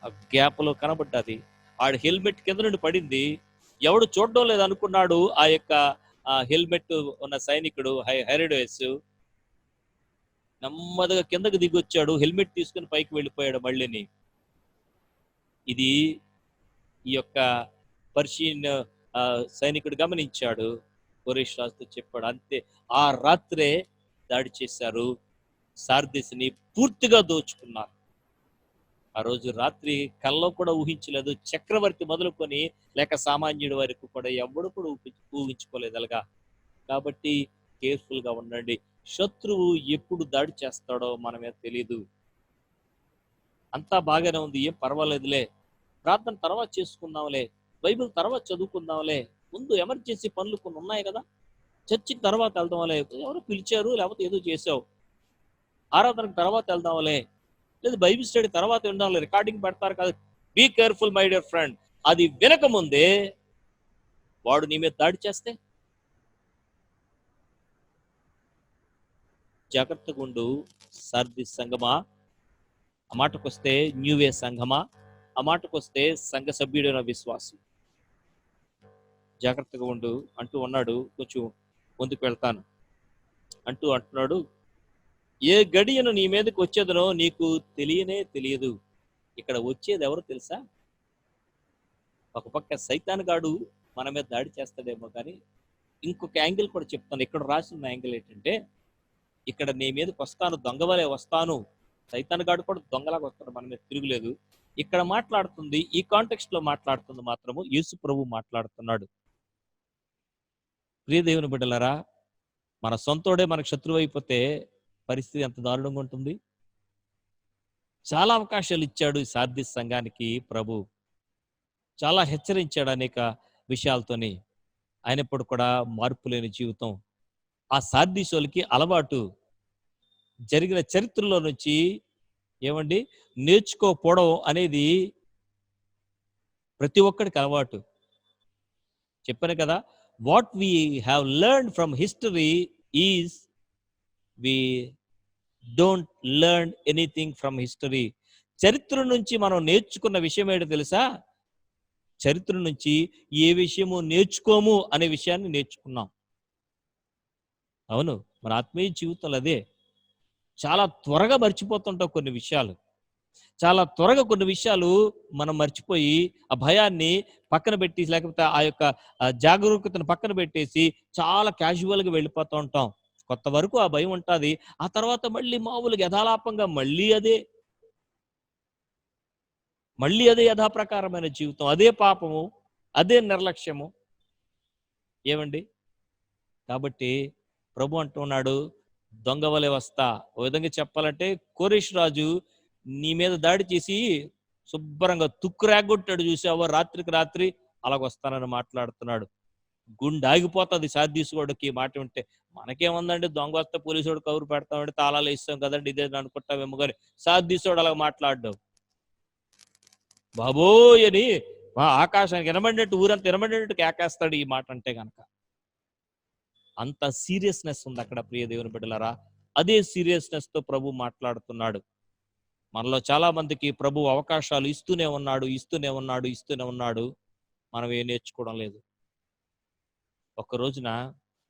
ఆ గ్యాప్ లో కనబడ్డది. ఆడు హెల్మెట్ కింద నుండి పడింది. ఎవడు చూడడం లేదు అనుకున్నాడు. ఆ యొక్క హెల్మెట్ ఉన్న సైనికుడు హెరోడస్ నెమ్మదిగా కిందకు దిగొచ్చాడు. హెల్మెట్ తీసుకుని పైకి వెళ్ళిపోయాడు మళ్ళీని. ఇది ఈ యొక్క పర్షియన్ సైనికుడు గమనించాడు. కోరేష్ రాజుతో చెప్పాడు. అంతే, ఆ రాత్రే దాడి చేశారు. సార్దిస్ని పూర్తిగా దోచుకున్నారు. ఆ రోజు రాత్రి కల్లో కూడా ఊహించలేదు. చక్రవర్తి మొదలుకొని లేక సామాన్యుడి వరకు కూడా ఎవడు కూడా ఊహించుకోలేదు అలాగా. కాబట్టి కేర్ఫుల్ గా ఉండండి. శత్రువు ఎప్పుడు దాడి చేస్తాడో మనమే తెలీదు. అంతా బాగానే ఉంది, ఏం పర్వాలేదులే, ప్రార్థన తర్వాత చేసుకుందాంలే, బైబిల్ తర్వాత చదువుకుందాంలే, ముందు ఎమర్జెన్సీ పనులు కొన్ని ఉన్నాయి కదా, చర్చికి తర్వాత వెళ్దాంలే, ఎవరు పిలిచారు లేకపోతే ఏదో చేసావు, ఆరాధనకు తర్వాత వెళ్దాంలే, లేదు బైబిల్ స్టడీ తర్వాత విందాంలే, రికార్డింగ్ పెడతారు కదా. Be careful my dear friend. అది వినక ముందే వాడు నీ మీద దాడి చేస్తే జాగ్రత్తగా ఉండు. సార్దిస్ సంఘమా, ఆ మాటకొస్తే న్యూవే సంఘమా, ఆ మాటకొస్తే సంఘ సభ్యుడైన విశ్వాసి, జాగ్రత్తగా ఉండు అంటూ ఉన్నాడు. కొంచెం ముందుకు వెళ్తాను అంటున్నాడు, ఏ గడియను నీ మీదకి వచ్చేదనో నీకు తెలియనే తెలియదు. ఇక్కడ వచ్చేది ఎవరు తెలుసా? ఒక పక్క సైతాన్ గాడు మన మీద దాడి చేస్తాడేమో కానీ ఇంకొక యాంగిల్ కూడా చెప్తాను. ఇక్కడ రాసిన యాంగిల్ ఏంటంటే, ఇక్కడ నీ మీదకి వస్తాను, దొంగవలే వస్తాను. సైతాన్ గాడు కూడా దొంగలాగా వస్తాడు, మన మీద తిరుగులేదు. ఇక్కడ మాట్లాడుతుంది, ఈ కాంటెక్స్ట్ లో మాట్లాడుతుంది మాత్రము యేసు ప్రభు మాట్లాడుతున్నాడు. ప్రియ దేవుని బిడ్డలారా, మన సొంతోడే మనకు శత్రువు అయిపోతే పరిస్థితి ఎంత దారుణంగా ఉంటుంది. చాలా అవకాశాలు ఇచ్చాడు ఈ సార్దీస్ సంఘానికి ప్రభు, చాలా హెచ్చరించాడు అనేక విషయాలతోని. అయినప్పుడు కూడా మార్పు లేని జీవితం. ఆ సార్దీసోలకి అలవాటు జరిగిన చరిత్రలో నుంచి ఏమండి నేర్చుకోపోవడం అనేది ప్రతి ఒక్కడికి అలవాటు. చెప్పాను కదా, what we have learned from history is we don't learn anything from history. చరిత్ర నుంచి మనం నేర్చుకున్న విషయం ఏంటో తెలుసా? చరిత్ర నుంచి ఏ విషయము నేర్చుకోము అనే విషయాన్ని నేర్చుకున్నాం. అవును, మన ఆత్మీయ జీవితంలో అదే. చాలా త్వరగా మర్చిపోతుంటాం కొన్ని విషయాలు. చాలా త్వరగా కొన్ని విషయాలు మనం మర్చిపోయి ఆ భయాన్ని పక్కన పెట్టి, లేకపోతే ఆ యొక్క జాగరూకతను పక్కన పెట్టేసి చాలా క్యాజువల్గా వెళ్ళిపోతూ ఉంటాం. కొత్త వరకు ఆ భయం ఉంటుంది, ఆ తర్వాత మళ్ళీ మామూలుగా యథాలాపంగా మళ్ళీ అదే యథాప్రకారమైన జీవితం, అదే పాపము, అదే నిర్లక్ష్యము. ఏమండి? కాబట్టి ప్రభు అంటున్నాడు, దొంగ వలె వస్తా. ఓ విధంగా చెప్పాలంటే కోరేష్ రాజు నీ మీద దాడి చేసి శుభ్రంగా తుక్కు రాగొట్టాడు, చూసావా రాత్రికి రాత్రి, అలాగొస్తానని మాట్లాడుతున్నాడు. గుండె ఆగిపోతుంది సాధ్యసుకోవడానికి ఈ మాట ఉంటే. మనకేముందండి, దొంగ వస్తే పోలీసుడు కౌరు పెడతామంటే తాళాలు ఇస్తాం కదండి, ఇదే అనుకుంటామేమో కానీ సాధ్యసుడు అలా మాట్లాడ్డావు బాబోయ్ అని ఆకాశానికి వినబడినట్టు, ఊరంతా వినబడినట్టు కేకేస్తాడు ఈ మాట అంటే గనక. అంత సీరియస్నెస్ ఉంది అక్కడ. ప్రియ దేవుని బిడ్డలారా, అదే సీరియస్నెస్ తో ప్రభు మాట్లాడుతున్నాడు. మనలో చాలా మందికి ప్రభు అవకాశాలు ఇస్తూనే ఉన్నాడు. మనం ఏం నేర్చుకోవడం లేదు. ఒక రోజున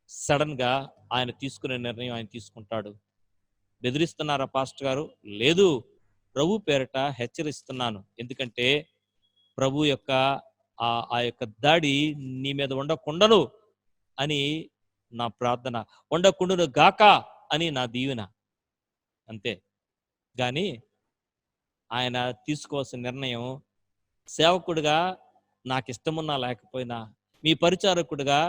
సడన్ గా ఆయన తీసుకునే నిర్ణయం ఆయన తీసుకుంటాడు. బెదిరిస్తున్నారా పాస్టర్ గారు? లేదు, ప్రభు పేరట హెచ్చరిస్తున్నాను. ఎందుకంటే ప్రభు యొక్క ఆ యొక్క దాడి నీ మీద ఉండకుండాను అని నా ప్రార్థన, ఉండకుండును గాక అని నా దీవెన. అంతే. కానీ ఆయన తీసుకోవాల్సిన నిర్ణయం, సేవకుడిగా నాకు ఇష్టమున్నా లేకపోయినా, మీ పరిచారకుడిగా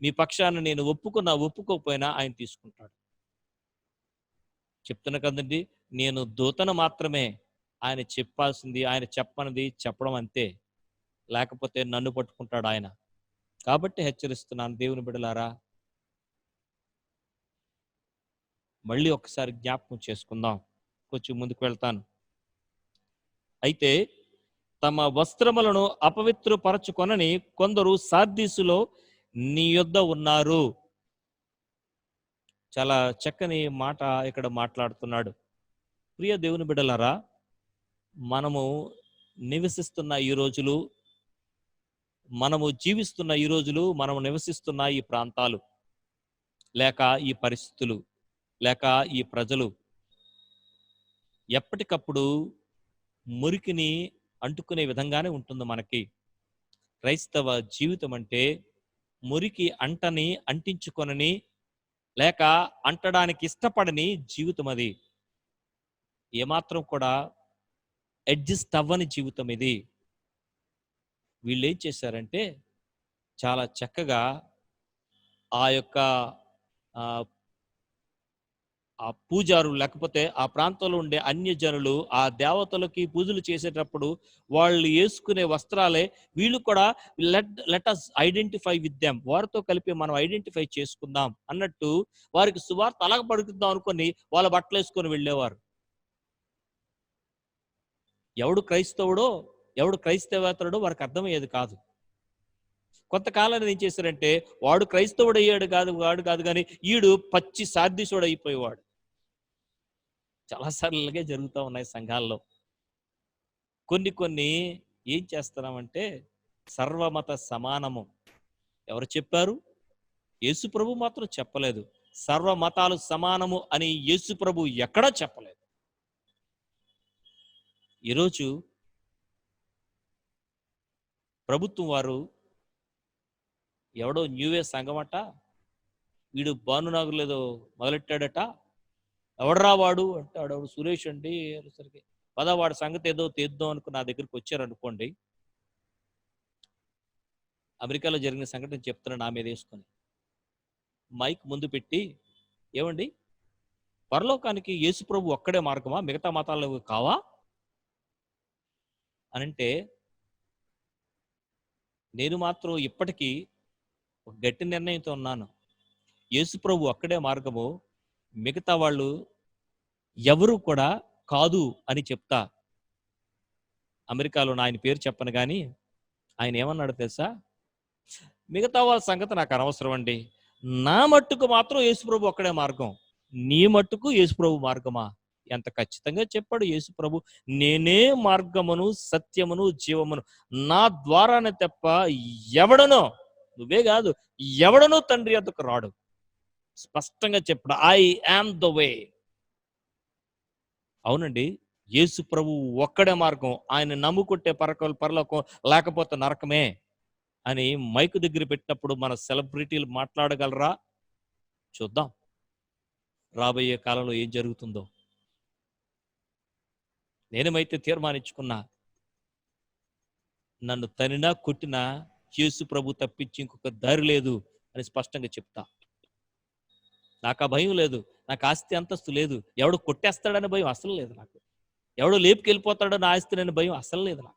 మీ పక్షాన్ని నేను ఒప్పుకోకపోయినా ఆయన తీసుకుంటాడు. చెప్తున్నా కదండి, నేను దూతను మాత్రమే. ఆయన చెప్పాల్సింది, ఆయన చెప్పనిది చెప్పడం అంతే. లేకపోతే నన్ను పట్టుకుంటాడు ఆయన. కాబట్టి హెచ్చరిస్తున్నాను దేవుని బిడ్డలారా, మళ్ళీ ఒకసారి జ్ఞాపకం చేసుకుందాం. కొంచెం ముందుకు వెళ్తాను. అయితే తమ వస్త్రములను అపవిత్రపరచుకొనని కొందరు సార్దీసులో నీ యొద్ద ఉన్నారు. చాలా చక్కని మాట ఇక్కడ మాట్లాడుతున్నాడు. ప్రియ దేవుని బిడ్డలారా, మనము నివసిస్తున్న ఈ రోజులు, మనము జీవిస్తున్న ఈ రోజులు, మనము నివసిస్తున్న ఈ ప్రాంతాలు, లేక ఈ పరిస్థితులు, లేక ఈ ప్రజలు ఎప్పటికప్పుడు మురికిని అంటుకునే విధంగానే ఉంటుంది మనకి. క్రైస్తవ జీవితం అంటే మురికి అంటించుకొనని, లేక అంటడానికి ఇష్టపడని జీవితం అది. ఏమాత్రం కూడా అడ్జస్ట్ అవ్వని జీవితం ఇది. వీళ్ళు ఏం చేశారంటే చాలా చక్కగా ఆ యొక్క ఆ పూజారులు, లేకపోతే ఆ ప్రాంతంలో ఉండే అన్యజనులు ఆ దేవతలకి పూజలు చేసేటప్పుడు వాళ్ళు వేసుకునే వస్త్రాలే వీళ్ళు కూడా let us identify with them, వారితో కలిపి మనం ఐడెంటిఫై చేసుకుందాం అన్నట్టు వారికి సువార్త అలాగ పడుకుందాం అనుకొని వాళ్ళ బట్టలు వేసుకొని వెళ్ళేవారు. ఎవడు క్రైస్తవుడో ఎవడు క్రైస్తవేతరుడో వారికి అర్థమయ్యేది కాదు. కొంతకాలాన్ని ఏం చేశారంటే, వాడు క్రైస్తవుడు అయ్యాడు వాడు కాదు కానీ ఈడు పచ్చి సాధ్యసుడు అయిపోయేవాడు. చాలాసార్లుగా జరుగుతూ ఉన్నాయి సంఘాల్లో. కొన్ని ఏం చేస్తున్నామంటే, సర్వమత సమానము. ఎవరు చెప్పారు? యేసు ప్రభు మాత్రం చెప్పలేదు. సర్వ మతాలు సమానము అని యేసు ప్రభు ఎక్కడా చెప్పలేదు. ఈరోజు ప్రభుత్వం వారు ఎవడో న్యూవే సంఘమట, వీడు భానునాగులు ఏదో మొదలెట్టాడట, ఎవడరా వాడు అంటే ఆడవాడు సురేష్ అండి సరికి పదవాడి సంగతి ఏదో తీద్దాం అనుకుని నా దగ్గరికి వచ్చారు అనుకోండి. అమెరికాలో జరిగిన సంఘటన చెప్తున్నాను నా మీద వేసుకొని. మైక్ ముందు పెట్టి, ఏమండి పరలోకానికి యేసు ప్రభు ఒక్కడే మార్గమా, మిగతా మతాలు కావా అనంటే నేను మాత్రం ఇప్పటికీ ఒక గట్టి నిర్ణయంతో ఉన్నాను. యేసు ప్రభు ఒక్కడే మార్గము, మిగతా వాళ్ళు ఎవరు కూడా కాదు అని చెప్తా. అమెరికాలో ఆయన పేరు చెప్పను కానీ ఆయన ఏమన్నాడు తెలుసా, మిగతా వాళ్ళ సంగతి నాకు అనవసరం అండి, నా మట్టుకు మాత్రం యేసుప్రభు ఒక్కడే మార్గం, నీ మట్టుకు యేసుప్రభు మార్గమా? ఎంత ఖచ్చితంగా చెప్పాడు యేసుప్రభు. నేనే మార్గమును సత్యమును జీవమును, నా ద్వారానే తప్ప ఎవడనో, నువ్వే కాదు ఎవడనో తండ్రి వద్దకు రాడు. స్పష్టంగా చెప్పాడు, ఐ యామ్ ద వే. అవునండి, యేసు ప్రభు ఒక్కడే మార్గం, ఆయన నమ్ముకుంటే పరలోకం, లేకపోతే నరకమే అని మైకు దగ్గర పెట్టినప్పుడు మన సెలబ్రిటీలు మాట్లాడగలరా? చూద్దాం రాబోయే కాలంలో ఏం జరుగుతుందో. నేనేమైతే తీర్మానించుకున్నా, నన్ను తనినా కొట్టినా యేసు ప్రభు తప్పించి ఇంకొక దారి లేదు అని స్పష్టంగా చెప్తా. నాకు ఆ భయం లేదు, నాకు ఆస్తి అంతస్తు లేదు, ఎవడు కొట్టేస్తాడనే భయం అసలు లేదు నాకు, ఎవడో లేపుకెళ్ళిపోతాడో నా ఆస్తి అనే భయం అసలు లేదు నాకు.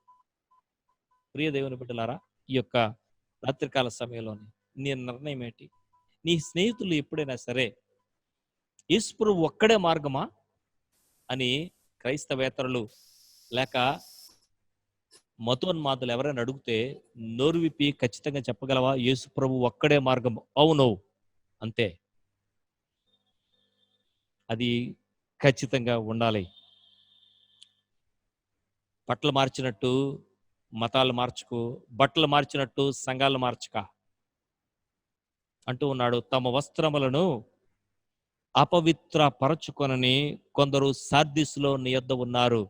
ప్రియ దేవుని బిడ్డలారా, ఈ యొక్క రాత్రికాల సమయంలోని నీ నిర్ణయం ఏంటి? నీ స్నేహితులు ఎప్పుడైనా సరే యేసు ప్రభు ఒక్కడే మార్గమా అని క్రైస్తవేతరులు లేక మతోన్మాదులు ఎవరైనా అడిగితే నోరు విప్పి ఖచ్చితంగా చెప్పగలవా? యేసు ప్రభు ఒక్కడే మార్గం, అవును అంతే. అది ఖచ్చితంగా ఉండాలి. బట్టలు మార్చినట్టు మతాలు మార్చుకో, బట్టలు మార్చినట్టు సంఘాలు మార్చుక అంటూ ఉన్నాడు. తమ వస్త్రములను అపవిత్ర పరచుకొనని కొందరు సార్దిస్లో నీ యొద్ద ఉన్నారు.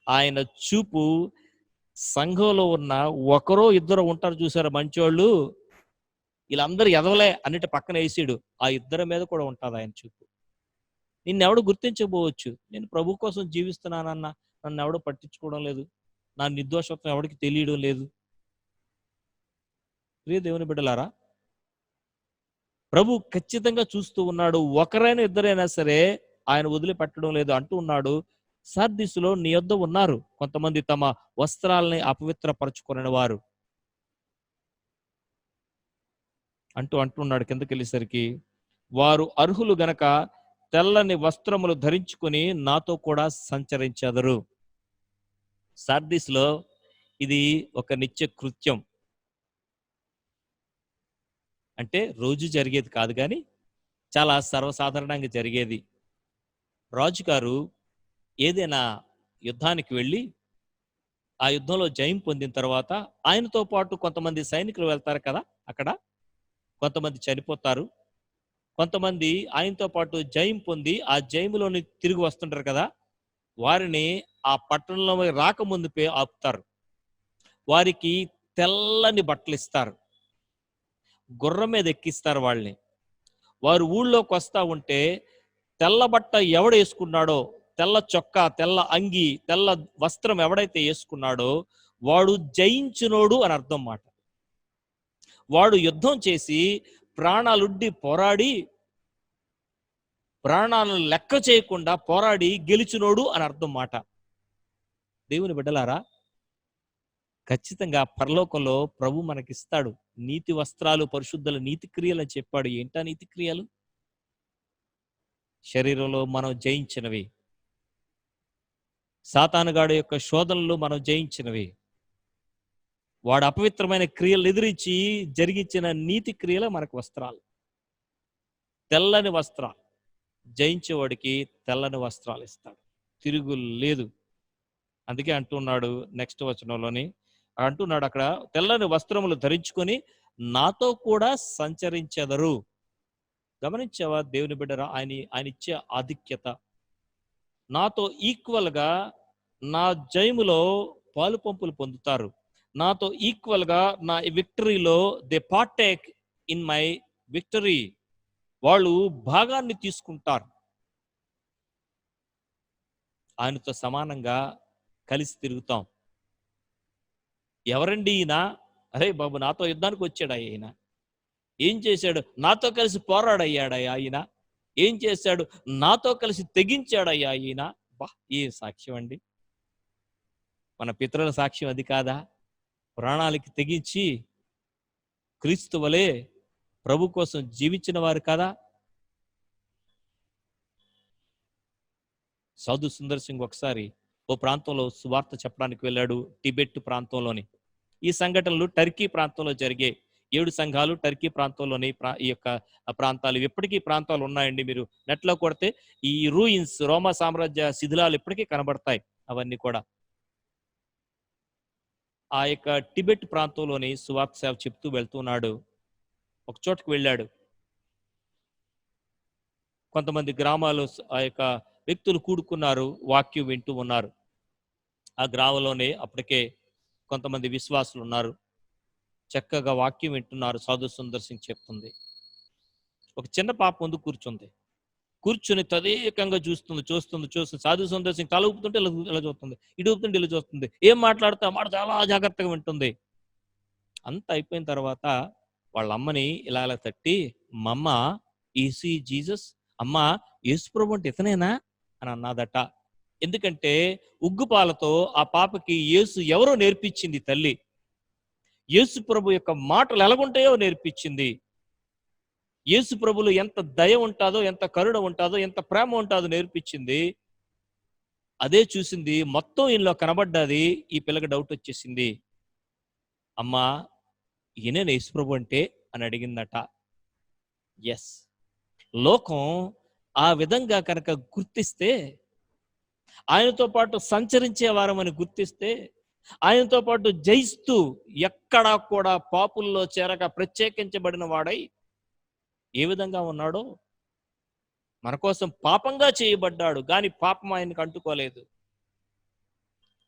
ఆయన చూపు సంఘంలో ఉన్న ఒకరో ఇద్దరు ఉంటారు చూసారు మంచోళ్ళు, వీళ్ళందరూ ఎదవలే అన్నిటి పక్కన వేసాడు, ఆ ఇద్దరి మీద కూడా ఉంటుంది ఆయన చూపు. నిన్నెవడు గుర్తించబోవచ్చు, నేను ప్రభు కోసం జీవిస్తున్నానన్న నన్ను ఎవడు పట్టించుకోవడం లేదు, నా నిర్దోషత్వం ఎవడికి తెలియడం లేదు. ప్రియ దేవుని బిడ్డలారా, ప్రభు ఖచ్చితంగా చూస్తూ ఉన్నాడు. ఒకరైనా ఇద్దరైనా సరే ఆయన వదిలిపెట్టడం లేదు అంటూ ఉన్నాడు. సార్దిస్సులో నీ యొద్ద ఉన్నారు కొంతమంది తమ వస్త్రాలని అపవిత్రపరచుకునే వారు అంటున్నాడు. కిందకి వెళ్ళేసరికి వారు అర్హులు గనక తెల్లని వస్త్రములు ధరించుకొని నాతో కూడా సంచరించెదరు. సార్దిస్లో ఇది ఒక నిత్య కృత్యం, అంటే రోజు జరిగేది కాదు కానీ చాలా సర్వసాధారణంగా జరిగేది. రాజుగారు ఏదైనా యుద్ధానికి వెళ్ళి ఆ యుద్ధంలో జయం పొందిన తర్వాత ఆయనతో పాటు కొంతమంది సైనికులు వెళ్తారు కదా, అక్కడ కొంతమంది చనిపోతారు, కొంతమంది ఆయనతో పాటు జయం పొంది ఆ జయములోని తిరిగి వస్తుంటారు కదా, వారిని ఆ పట్టణంలో రాకముందుపే ఆపుతారు. వారికి తెల్లని బట్టలు ఇస్తారు, గుర్రం మీద ఎక్కిస్తారు వాళ్ళని. వారు ఊళ్ళోకి వస్తా ఉంటే తెల్ల బట్ట ఎవడు వేసుకున్నాడో, తెల్ల చొక్కా, తెల్ల అంగి, తెల్ల వస్త్రం ఎవడైతే వేసుకున్నాడో వాడు జయించినోడు అని అర్థం మాట. వాడు యుద్ధం చేసి ప్రాణాలుడ్డి పోరాడి, ప్రాణాలను లెక్క చేయకుండా పోరాడి గెలిచినోడు అని అర్థం మాట. దేవుని బిడ్డలారా, ఖచ్చితంగా పరలోకంలో ప్రభు మనకిస్తాడు నీతి వస్త్రాలు, పరిశుద్ధుల నీతి క్రియలు అని చెప్పాడు. ఏంటా నీతి క్రియలు? శరీరంలో మనం జయించినవి, సాతానుగాడు యొక్క శోధనలు మనం జయించినవి, వాడు అపవిత్రమైన క్రియలు ఎదిరించి జరిగించిన నీతి క్రియలు మనకు వస్త్రాలు, తెల్లని వస్త్రాలు. జయించేవాడికి తెల్లని వస్త్రాలు ఇస్తాడు, తిరుగు లేదు. అందుకే అంటున్నాడు నెక్స్ట్ వచనంలోని, అంటున్నాడు అక్కడ, తెల్లని వస్త్రములు ధరించుకొని నాతో కూడా సంచరించెదరు. గమనించావా దేవుని బిడ్డరా? ఆయన ఇచ్చే ఆధిక్యత. నాతో ఈక్వల్ గా నా జయములో పాలు పంపులు పొందుతారు. నాతో ఈక్వల్ గా నా విక్టరీలో they partake in my victory. వాళ్ళు భాగాన్ని తీసుకుంటారు. ఆయనతో సమానంగా కలిసి తిరుగుతాం. ఎవరండి ఈయన? అరే బాబు, నాతో యుద్ధానికి వచ్చాడు ఆయన. ఏం చేశాడు? నాతో కలిసి పోరాడయ్యాడయ్యా ఆయన. ఏం చేశాడు? నాతో కలిసి తెగించాడయ్యా ఈయన. బా, ఏ సాక్ష్యం అండి! మన పితరుల సాక్ష్యం అది కాదా? ప్రాణాలకి తెగించి క్రీస్తు వలె ప్రభు కోసం జీవించిన వారు కదా. సాధు సుందర్ సింగ్ ఒకసారి ఓ ప్రాంతంలో సువార్త చెప్పడానికి వెళ్ళాడు, టిబెట్ ప్రాంతంలోని. ఈ సంఘటనలు టర్కీ ప్రాంతంలో జరిగే 7 సంఘాలు టర్కీ ప్రాంతంలోని ఈ యొక్క ప్రాంతాలు. ఇప్పటికీ ప్రాంతాలు ఉన్నాయండి. మీరు నెట్లో కొడితే ఈ రూయిన్స్, రోమా సామ్రాజ్య శిథిలాలు ఇప్పటికీ కనబడతాయి. అవన్నీ కూడా ఆ యొక్క టిబెట్ ప్రాంతంలోని సువార్త సేవ చెప్తూ వెళ్తున్నాడు. ఒక చోటుకు వెళ్ళాడు. కొంతమంది గ్రామాలు ఆ యొక్క వ్యక్తులు కూడుకున్నారు, వాక్యం వింటూ ఉన్నారు. ఆ గ్రామంలోనే అప్పటికే కొంతమంది విశ్వాసులు ఉన్నారు. చక్కగా వాక్యం వింటున్నారు. సాధు సుందర్ సింగ్ చెప్తుంది. ఒక చిన్న పాప ముందు కూర్చుంది. కూర్చుని తదేకంగా చూస్తుంది. సాధు సుందర్ సింగ్ తల ఊపుతుంటే ఇలా చూస్తుంది, ఇటు ఊపుతుంటే ఇలా చూస్తుంది. ఏం మాట్లాడుతా మాట చాలా జాగ్రత్తగా వింటుంది. అంత అయిపోయిన తర్వాత వాళ్ళ అమ్మని ఇలా తట్టి, మమ్మ ఈసీ జీసస్, అమ్మ యేసుప్రభు అంటే ఇతనేనా అని అన్నదట. ఎందుకంటే ఉగ్గుపాలతో ఆ పాపకి యేసు ఎవరో నేర్పించింది తల్లి. యేసు ప్రభు యొక్క మాటలు ఎలాగుంటాయో నేర్పించింది. యేసు ప్రభులో ఎంత దయ ఉంటాదో, ఎంత కరుణ ఉంటాదో, ఎంత ప్రేమ ఉంటాదో నేర్పించింది. అదే చూసింది, మొత్తం ఇంట్లో కనబడ్డది. ఈ పిల్లకి డౌట్ వచ్చేసింది. అమ్మా, ఈయనే యేసు ప్రభు అంటే అని అడిగిందట. ఎస్, లోకం ఆ విధంగా కనుక గుర్తిస్తే, ఆయనతో పాటు సంచరించే వారమని గుర్తిస్తే, ఆయనతో పాటు జయిస్తూ ఎక్కడా కూడా పాపుల్లో చేరక ప్రత్యేకించబడిన వాడై ఏ విధంగా ఉన్నాడో, మన కోసం పాపంగా చేయబడ్డాడు కానీ పాపం ఆయనకు అంటుకోలేదు.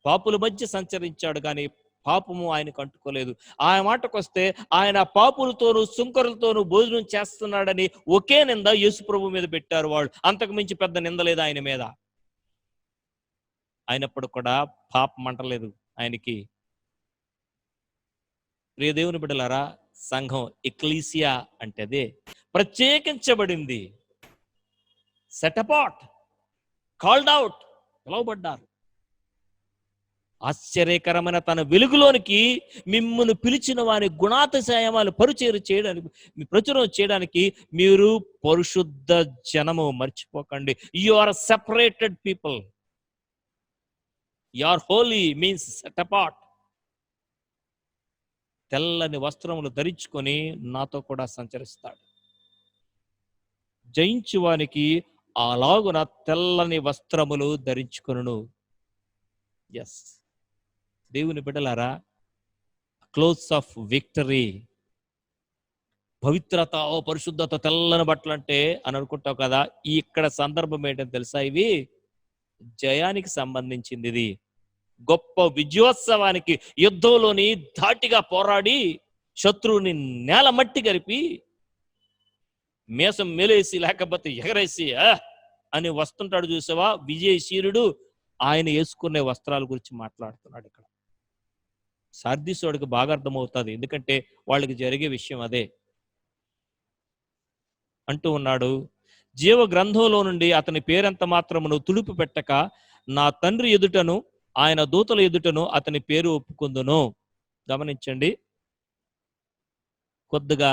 పాపుల మధ్య సంచరించాడు కానీ పాపము ఆయనకు అంటుకోలేదు. ఆయన మాటకు వస్తే ఆయన పాపులతోనూ సుంకరులతోనూ భోజనం చేస్తున్నాడని ఒకే నింద యేసు ప్రభు మీద పెట్టారు వాళ్ళు. అంతకు మించి పెద్ద నింద లేదు ఆయన మీద. అయినప్పుడు కూడా పాపం అంటలేదు ఆయనకి. ప్రియ దేవుని బిడ్డలారా, సంఘం ఎక్లీసియా అంటే అదే, ప్రత్యేకించబడింది, సెట్ అపార్ట్, కాల్డ్ అవుట్, పిలువబడ్డారు. ఆశ్చర్యకరమైన తన వెలుగులోనికి మిమ్మును పిలిచిన వారి గుణాతిశయమాలు ప్రచురం చేయడానికి మీరు పరిశుద్ధ జనము. మర్చిపోకండి, you are separated people. You are holy means set apart. తెల్లని వస్త్రములు ధరించుకొని నాతో కూడా సంచరిస్తాడు. జయించువానికి అలాగున తెల్లని వస్త్రములు ధరించుకొనును. ఎస్, దేవుని బిడ్డలారా, క్లోత్స్ ఆఫ్ విక్టరీ, పవిత్రత, ఓ పరిశుద్ధత, తెల్లని బట్టలు అంటే అని అనుకుంటావు కదా. ఇక్కడ సందర్భం ఏంటని తెలుసా? ఇవి జయానికి సంబంధించింది. ఇది గొప్ప విజయోత్సవానికి, యుద్ధంలోని ధాటిగా పోరాడి శత్రువుని నేల మట్టి గరిపి మేసం మేలేసి లేకపోతే ఎగరేసి అని వస్తుంటాడు చూసావా విజయశీరుడు. ఆయన వేసుకునే వస్త్రాల గురించి మాట్లాడుతున్నాడు ఇక్కడ. సార్దీసుడికి బాగా అర్థమవుతుంది, ఎందుకంటే వాళ్ళకి జరిగే విషయం అదే. అంటూ ఉన్నాడు, జీవ గ్రంథంలో నుండి అతని పేరెంత మాత్రమును తుడుపు పెట్టక నా తండ్రి ఎదుటను ఆయన దూతల ఎదుటను అతని పేరు ఒప్పుకుందును. గమనించండి, కొద్దిగా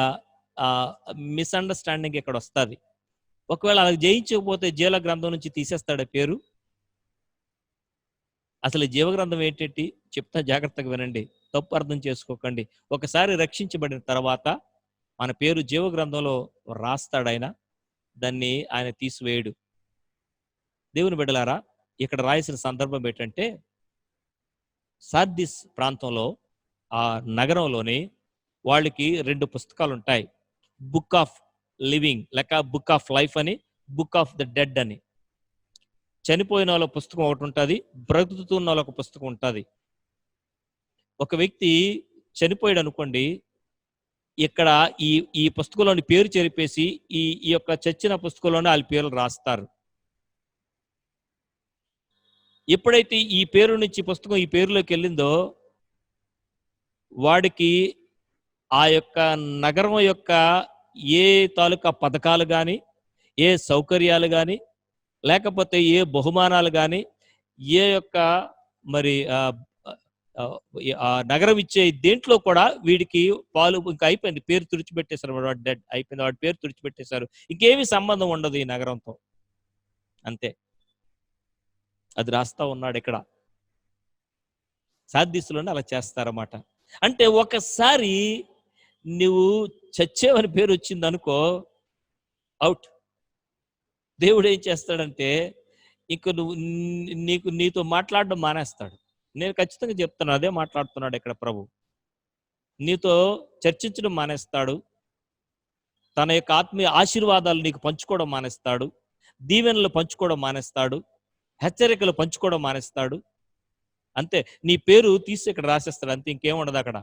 మిస్అండర్స్టాండింగ్ ఇక్కడ వస్తుంది. ఒకవేళ అలా జయించకపోతే జీవ గ్రంథం నుంచి తీసేస్తాడు పేరు. అసలు జీవగ్రంథం ఏంటంటే చెప్తా, జాగ్రత్తగా వినండి, తప్పు అర్థం చేసుకోకండి. ఒకసారి రక్షించబడిన తర్వాత మన పేరు జీవగ్రంథంలో రాస్తాడు ఆయన, దాన్ని ఆయన తీసివేయడు. దేవుని బిడ్డలారా, ఇక్కడ రాయాల్సిన సందర్భం ఏంటంటే, సార్దిస్ ప్రాంతంలో ఆ నగరంలోని వాళ్ళకి 2 పుస్తకాలు ఉంటాయి. బుక్ ఆఫ్ లివింగ్ లేక బుక్ ఆఫ్ లైఫ్ అని, బుక్ ఆఫ్ ద డెడ్ అని. చనిపోయిన వాళ్ళ పుస్తకం ఒకటి ఉంటుంది, బ్రతుకుతున్న వాళ్ళ ఒక పుస్తకం ఉంటుంది. ఒక వ్యక్తి చనిపోయాడు అనుకోండి, ఇక్కడ ఈ ఈ పుస్తకంలోని పేరు చెరిపేసి ఈ ఈ యొక్క చచ్చిన పుస్తకంలోనే వాళ్ళ పేర్లు రాస్తారు. ఎప్పుడైతే ఈ పేరు నుంచి పుస్తకం ఈ పేరులోకి వెళ్ళిందో వాడికి ఆ యొక్క నగరం యొక్క ఏ తాలూకా పథకాలు కానీ, ఏ సౌకర్యాలు కానీ, లేకపోతే ఏ బహుమానాలు కానీ, ఏ యొక్క మరి ఆ నగరం ఇచ్చే దేంట్లో కూడా వీడికి పాలు ఇంకా అయిపోయింది. పేరు తుడిచిపెట్టేశారు, వాడు డెడ్ అయిపోయింది, వాడి పేరు తుడిచిపెట్టేశారు. ఇంకేమీ సంబంధం ఉండదు ఈ నగరంతో. అంతే. అది రాస్తా ఉన్నాడు ఇక్కడ. సాద్దీసులోనే అలా చేస్తారన్నమాట. అంటే ఒకసారి నువ్వు చచ్చేవని పేరు వచ్చింది అనుకో, అవుట్. దేవుడు ఏం చేస్తాడంటే ఇంక నువ్వు నీతో మాట్లాడడం మానేస్తాడు. నేను ఖచ్చితంగా చెప్తాను, అదే మాట్లాడుతున్నాడు ఇక్కడ ప్రభు. నీతో చర్చించడం మానేస్తాడు. తన యొక్క ఆత్మీయ ఆశీర్వాదాలు నీకు పంచుకోవడం మానేస్తాడు. దీవెనలు పంచుకోవడం మానేస్తాడు. హెచ్చరికలు పంచుకోవడం మానేస్తాడు. అంతే, నీ పేరు తీసి ఇక్కడ రాసేస్తాడు. అంతే, ఇంకేం ఉండదు అక్కడ.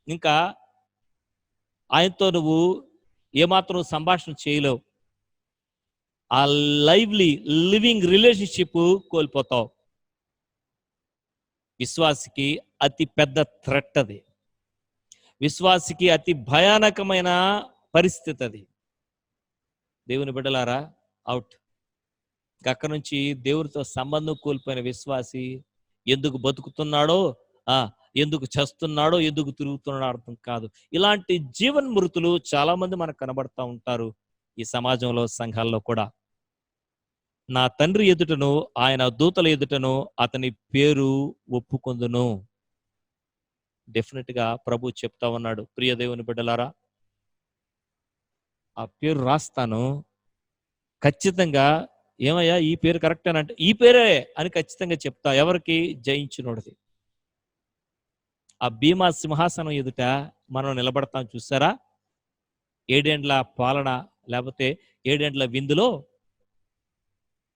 ఇంకా ఆయనతో నువ్వు ఏమాత్రం సంభాషణ చేయలేవు. ఆ లైవ్లీ లివింగ్ రిలేషన్షిప్ కోల్పోతావు. విశ్వాసికి అతి పెద్ద థ్రెట్ అది. విశ్వాసికి అతి భయానకమైన పరిస్థితి అది. దేవుని బిడ్డలారా, అవుట్. అక్కడి నుంచి దేవుడితో సంబంధం కోల్పోయిన విశ్వాసి ఎందుకు బతుకుతున్నాడో, ఎందుకు చస్తున్నాడో, ఎందుకు తిరుగుతున్నాడో అర్థం కాదు. ఇలాంటి జీవన్మృతులు చాలా మంది మనకు కనబడతా ఉంటారు ఈ సమాజంలో, సంఘాల్లో కూడా. నా తండ్రి ఎదుటను ఆయన దూతల ఎదుటను అతని పేరు ఒప్పుకొందును. డెఫినెట్ గా ప్రభు చెప్తా ఉన్నాడు, ప్రియ దేవుని బిడ్డలారా, ఆ పేరు రాస్తాను ఖచ్చితంగా. ఏమయ్యా ఈ పేరు కరెక్ట్ అని అంటే, ఈ పేరే అని ఖచ్చితంగా చెప్తా. ఎవరికి? జయించినోడిది. ఆ భీమా సింహాసనం ఎదుట మనం నిలబడతాం చూసారా? 7 ఏండ్ల పాలన లేకపోతే 7 ఏండ్ల విందులో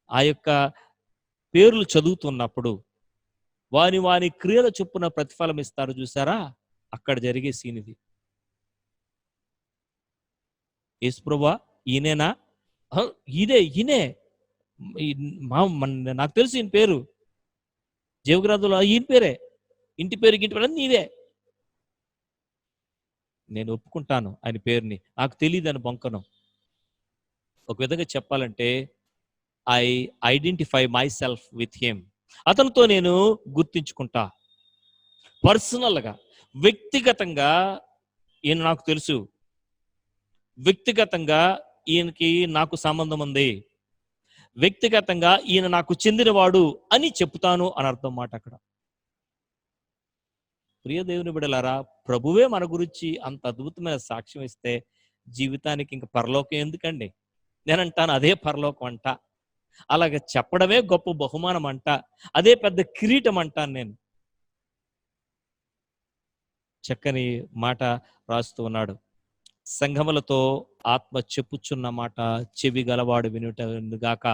ఆ యొక్క పేర్లు చదువుతున్నప్పుడు వాని వాని క్రియల చొప్పున ప్రతిఫలం ఇస్తారు చూసారా? అక్కడ జరిగే సీన్ ఇది. యేసుప్రభువా ఈయనేనా? ఈయనే. నాకు తెలుసు ఈయన పేరు, జీవగ్రంథంలో ఈయన పేరే, ఇంటి పేరు గింటి పేరు నీవే. నేను ఒప్పుకుంటాను ఆయన పేరుని, నాకు తెలియదు అని బొంకను. ఒక విధంగా చెప్పాలంటే I identify my self with him. అతనితో నేను గుర్తించుకుంటా. పర్సనల్గా, వ్యక్తిగతంగా ఈయన నాకు తెలుసు, వ్యక్తిగతంగా ఈయనకి నాకు సంబంధం ఉంది, వ్యక్తిగతంగా ఈయన నాకు చెందినవాడు అని చెప్తాను అని అర్థం మాట అక్కడ. ప్రియ దేవుని బిడ్డలారా, ప్రభువే మన గురించి అంత అద్భుతమైన సాక్ష్యం ఇస్తే జీవితానికి ఇంక పరలోకం ఎందుకండి? నేనంటాను అదే పరలోకం అంట. అలాగే చెప్పడమే గొప్ప బహుమానం అంట. అదే పెద్ద కిరీటం అంటాను నేను. చక్కని మాట రాస్తూ ఉన్నాడు. సంఘములతో ఆత్మ చెప్పుచున్న మాట చెవి గలవాడు వినుటగాక.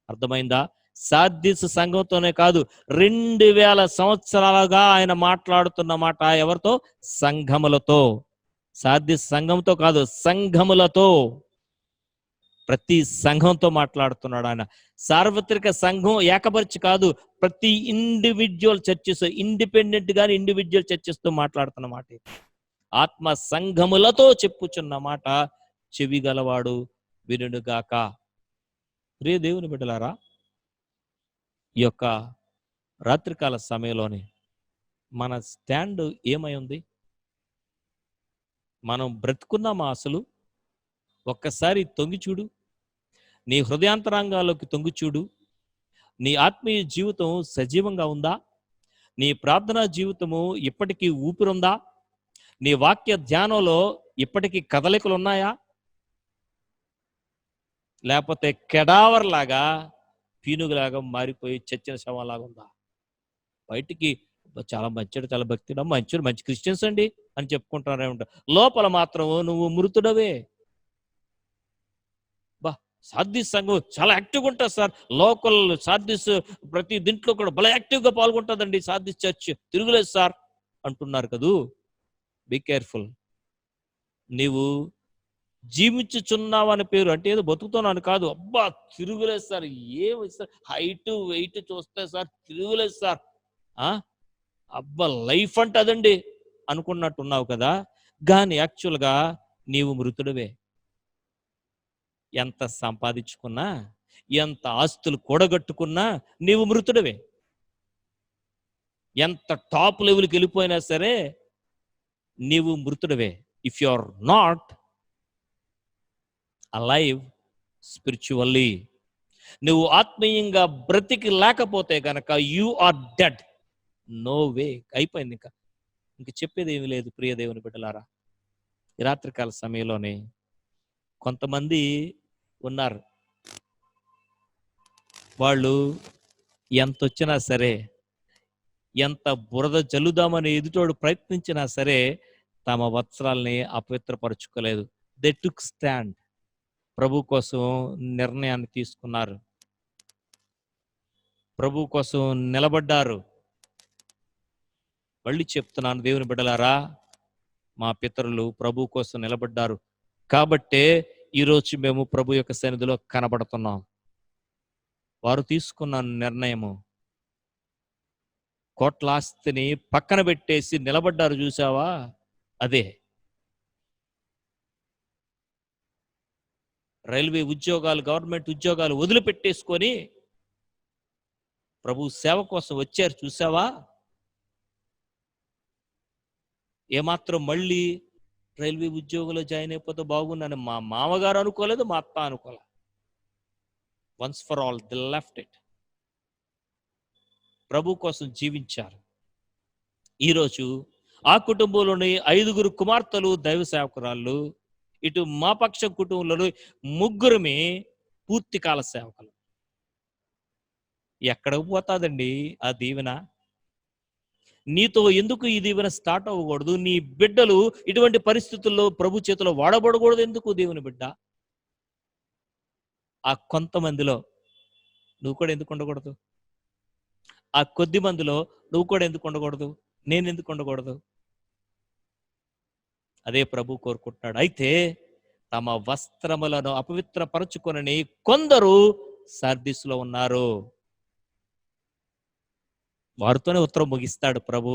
అర్థమైందా? సార్దీసు సంఘంతోనే కాదు, 2000 సంవత్సరాలుగా ఆయన మాట్లాడుతున్న మాట ఎవరితో? సంఘములతో. సార్దీసు సంఘంతో కాదు, సంఘములతో, ప్రతి సంఘంతో మాట్లాడుతున్నాడు ఆయన. సార్వత్రిక సంఘం ఏకపరిచి కాదు, ప్రతి ఇండివిజువల్ చర్చెస్, ఇండిపెండెంట్ గాని ఇండివిజువల్ చర్చెస్ తో మాట్లాడుతున్న మాట. ఆత్మ సంఘములతో చెప్పుచున్న మాట చెవి గలవాడు వినుగాక. ప్రియ దేవుని బిడ్డలారా, ఈ యొక్క రాత్రికాల సమయంలోనే మన స్టాండ్ ఏమై ఉంది? మనం బ్రతుకున్నామా అసలు? ఒక్కసారి తొంగి చూడు, నీ హృదయాంతరాంగాల్లోకి తొంగి చూడు. నీ ఆత్మీయ జీవితం సజీవంగా ఉందా? నీ ప్రార్థనా జీవితము ఇప్పటికీ ఊపిరుందా? నీ వాక్య ధ్యానంలో ఇప్పటికీ కదలికలు ఉన్నాయా? లేకపోతే కెడావర్లాగా, పీనుగులాగా మారిపోయి చచ్చిన శవంలాగా ఉందా? బయటికి చాలా మంచోడు, చాలా భక్తుడు, మంచోడు, మంచి క్రిస్టియన్స్ అండి అని చెప్పుకుంటున్నారే ఉంటారు. లోపల మాత్రం నువ్వు మృతుడవే. బా సార్దీస్ సంఘం చాలా యాక్టివ్గా ఉంటుంది సార్. లోకల్ సార్దీస్ ప్రతి దీంట్లో కూడా భలే యాక్టివ్గా పాల్గొంటుందండి సార్దీస్ చర్చ్, తిరుగులేదు సార్ అంటున్నారు కదూ. Be careful. నీవు జీవించుచున్నావు అని పేరు, అంటే ఏదో బతుకుతున్నాను కాదు. అబ్బా తిరుగులేదు సార్, ఏమి సార్ హైట్ వెయిట్ చూస్తే సార్ తిరుగులేదు సార్, ఆ అబ్బా లైఫ్ అంటే అదండి అనుకున్నట్టున్నావు కదా. కానీ యాక్చువల్గా నీవు మృతుడివే. ఎంత సంపాదించుకున్నా, ఎంత ఆస్తులు కూడగట్టుకున్నా నీవు మృతుడివే. ఎంత టాప్ లెవెల్కి వెళ్ళిపోయినా సరే నీవు మృతుడివే. If you are not alive spiritually, నువ్వు ఆత్మీయంగా బ్రతికి లేకపోతే కనుక you are dead. No way, అయిపోయింది. ఇంక చెప్పేది ఏమీ లేదు ప్రియ దేవుని బిడ్డలారా. ఈ రాత్రికాల సమయంలోనే కొంతమంది ఉన్నారు, వాళ్ళు ఎంత వచ్చినా సరే, ఎంత బురద జల్లుదామని ఎదుటోడు ప్రయత్నించినా సరే తమ వస్త్రాల్ని అపవిత్రపరుచుకోలేదు. They took stand. ప్రభు కోసం నిర్ణయాన్ని తీసుకున్నారు, ప్రభు కోసం నిలబడ్డారు. మళ్ళీ చెప్తున్నాను దేవుని బిడ్డలారా, మా పితరులు ప్రభు కోసం నిలబడ్డారు కాబట్టే ఈరోజు మేము ప్రభు యొక్క సన్నిధిలో కనబడుతున్నాం. వారు తీసుకున్న నిర్ణయము, కోట్ల ఆస్తిని పక్కన పెట్టేసి నిలబడ్డారు చూసావా, అదే రైల్వే ఉద్యోగాలు, గవర్నమెంట్ ఉద్యోగాలు వదిలిపెట్టేసుకొని ప్రభు సేవ కోసం వచ్చారు చూసావా. ఏమాత్రం మళ్ళీ రైల్వే ఉద్యోగంలో జాయిన్ అయిపోతే బాగున్నాను మా మామగారు అనుకోలేదు, మా అత్త అనుకోలేదు. Once for all the left it. ప్రభు కోసం జీవించారు. ఈరోజు ఆ కుటుంబంలోని 5 కుమార్తెలు దైవ సేవకురాళ్ళు, ఇటు మా పక్ష కుటుంబంలో 3 పూర్తి కాల సేవకులు. ఎక్కడికి పోతాదండి ఆ దీవెన? నీతో ఎందుకు ఈ దీవెన స్టార్ట్ అవ్వకూడదు? నీ బిడ్డలు ఇటువంటి పరిస్థితుల్లో ప్రభు చేతిలో వాడబడకూడదు ఎందుకు దేవుని బిడ్డ? ఆ కొంతమందిలో నువ్వు కూడా ఎందుకు ఉండకూడదు? ఆ కొద్ది మందిలో నువ్వు కూడా ఎందుకు ఉండకూడదు? నేను ఎందుకు ఉండకూడదు? అదే ప్రభు కోరుకుంటున్నాడు. అయితే తమ వస్త్రములను అపవిత్రపరచుకొనని కొందరు సార్దీస్లో ఉన్నారు. వారితోనే ఉత్తరం ముగిస్తాడు ప్రభు.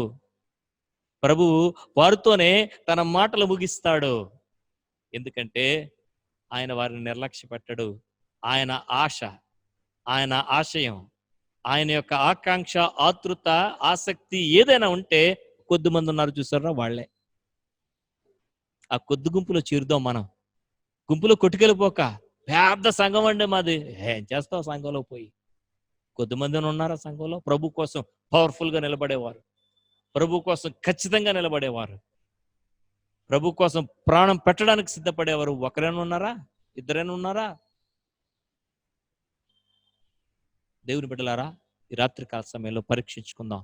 ప్రభువు వారితోనే తన మాటలు ముగిస్తాడు. ఎందుకంటే ఆయన వారిని నిర్లక్ష్య పెట్టడు. ఆయన ఆశ, ఆయన ఆశయం, ఆయన యొక్క ఆకాంక్ష, ఆతృత, ఆసక్తి ఏదైనా ఉంటే కొద్దిమంది ఉన్నారు చూసారా, వాళ్ళే. ఆ కొద్ది గుంపులో చేరుదాం మనం. గుంపులో కొట్టుకెళ్ళిపోక, పెద్ద సంఘం అండి మాది, ఏం చేస్తావు సంఘంలో పోయి? కొద్దిమంది ఉన్నారా సంఘంలో ప్రభు కోసం పవర్ఫుల్ గా నిలబడేవారు, ప్రభు కోసం ఖచ్చితంగా నిలబడేవారు, ప్రభు కోసం ప్రాణం పెట్టడానికి సిద్ధపడేవారు? ఒకరైనా ఉన్నారా? ఇద్దరైనా ఉన్నారా? దేవుని బిడ్డలారా, ఈ రాత్రి కాల సమయంలో పరీక్షించుకుందాం.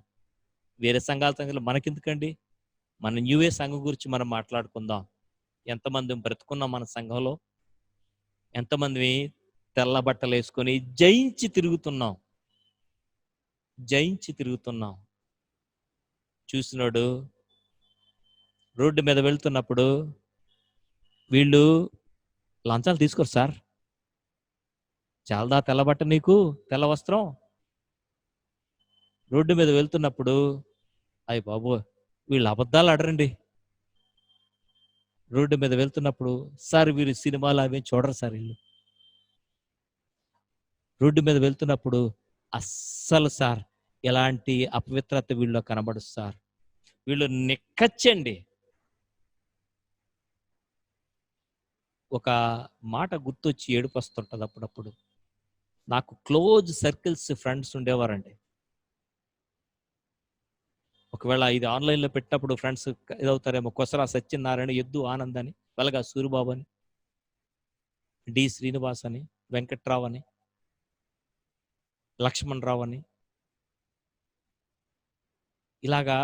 వేరే సంఘాల సంఘంలో మనకెందుకండి? మన న్యూఏ సంఘం గురించి మనం మాట్లాడుకుందాం. ఎంతమంది బ్రతుకున్నాం మన సంఘంలో? ఎంతమంది తెల్ల బట్టలు వేసుకొని జయించి తిరుగుతున్నాం, జయించి తిరుగుతున్నాం. చూసినాడు రోడ్డు మీద వెళ్తున్నప్పుడు, వీళ్ళు లంచాలు తీసుకోరు సార్, చాలదా తెల్ల బట్ట నీకు, తెల్ల వస్త్రం? రోడ్డు మీద వెళ్తున్నప్పుడు, అయ్య బాబు వీళ్ళు అబద్ధాలు ఆడరండి. రోడ్డు మీద వెళ్తున్నప్పుడు, సార్ వీరు సినిమాలు అవి చూడరు సార్ వీళ్ళు. రోడ్డు మీద వెళ్తున్నప్పుడు, అస్సలు సార్ ఎలాంటి అపవిత్రత వీళ్ళు కనబడు సార్, వీళ్ళు నిక్కచ్చండి. ఒక మాట గుర్తొచ్చి ఏడుపు వస్తుంటది అప్పుడప్పుడు. నాకు క్లోజ్ సర్కిల్స్ ఫ్రెండ్స్ ఉండేవారండి. ఒకవేళ ఇది ఆన్లైన్లో పెట్టినప్పుడు ఫ్రెండ్స్ ఇదవుతారేమో. కొసరా సత్యనారాయణ, ఎద్దు ఆనంద్ అని, వెలగా సూరిబాబు అని, డి శ్రీనివాస్ అని, వెంకట్రావు అని, లక్ష్మణ్ రావు అని, ఇలాగా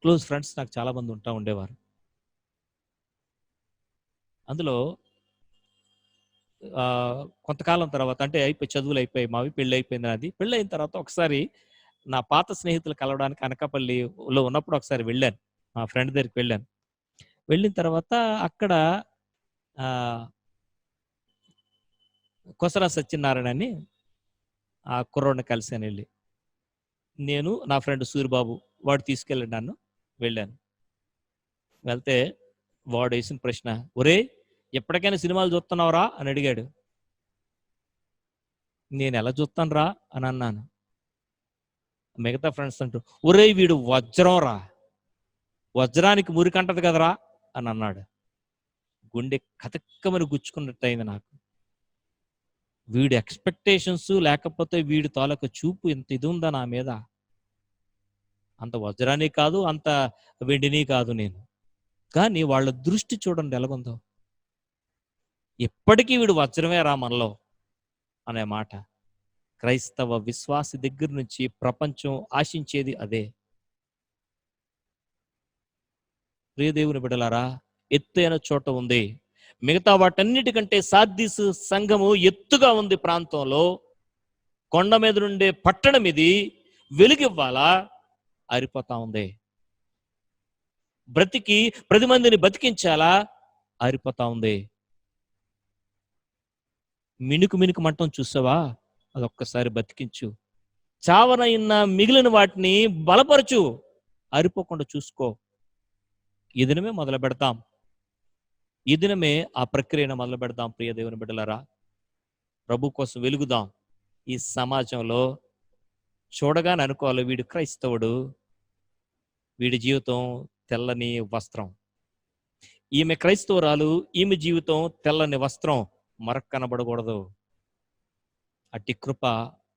క్లోజ్ ఫ్రెండ్స్ నాకు చాలా మంది ఉంటా ఉండేవారు. అందులో కొంతకాలం తర్వాత అంటే చదువులు అయిపోయాయి మావి, పెళ్లి అయిపోయింది నాది. పెళ్ళయిన తర్వాత ఒకసారి నా పాత స్నేహితులు కలవడానికి అనకాపల్లిలో ఉన్నప్పుడు ఒకసారి వెళ్ళాను. మా ఫ్రెండ్ దగ్గరికి వెళ్ళాను. వెళ్ళిన తర్వాత అక్కడ ఆహ్, కొసరా సత్యనారాయణ అని ఆ కుర్రోడిని కలిసానెళ్ళి. నేను, నా ఫ్రెండ్ సూరిబాబు వాడు తీసుకెళ్ళాడు నన్ను. వెళ్ళాను. వెళ్తే వాడేసిన ప్రశ్న, "ఒరేయ్! ఎప్పటికైనా సినిమాలు చూస్తున్నావురా?" అని అడిగాడు. నేనెలా చూస్తానురా అని అన్నాను. మిగతా ఫ్రెండ్స్ అంటూ, "ఒరేయ్! వీడు వజ్రంరా. వజ్రానికి మురికంటది కదరా" అని అన్నాడు. గుండె కతక్కమని గుచ్చుకున్నట్టయింది నాకు. వీడి ఎక్స్‌పెక్టేషన్స్ లేకపోతే వీడి తాలూకా చూపు ఇంత ఇదుందా నా మీద? అంత వజ్రాన్ని కాదు, అంత వెండిని కాదు నేను. కానీ వాళ్ళ దృష్టి చూడండి ఎలాగుందో. ఎప్పటికీ వీడు వజ్రమేరా మనలో అనే మాట. క్రైస్తవ విశ్వాసి దగ్గర నుంచి ప్రపంచం ఆశించేది అదే. ప్రియ దేవుని బిడ్డలారా, ఎత్తైన చోట ఉంది. మిగతా వాటన్నిటికంటే సార్దీసు సంఘము ఎత్తుగా ఉంది ప్రాంతంలో. కొండ మీద నుండే పట్టణం ఇది. వెలుగివ్వాలా? ఆరిపోతా ఉంది. బ్రతికి 10 మందిని బతికించాలా? ఆరిపోతా ఉంది. మిణుకు మిణుకు మంటం చూసావా? అదొక్కసారి బతికించు. చావనయిన మిగిలిన వాటిని బలపరచు. ఆరిపోకుండా చూసుకో. ఈ దినమే మొదలు పెడతాం. ఈ దినమే ఆ ప్రక్రియను మొదలు పెడదాం ప్రియ దేవుని బిడ్డలారా. ప్రభు కోసం వెలుగుదాం. ఈ సమాజంలో చూడగానే అనుకోవాలి వీడు క్రైస్తవుడు, వీడి జీవితం తెల్లని వస్త్రం. ఈమె క్రైస్తవురాలు, ఈమె జీవితం తెల్లని వస్త్రం మరక కనబడకూడదు. అట్టి కృప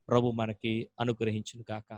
ప్రభు మనకి అనుగ్రహించును గాక.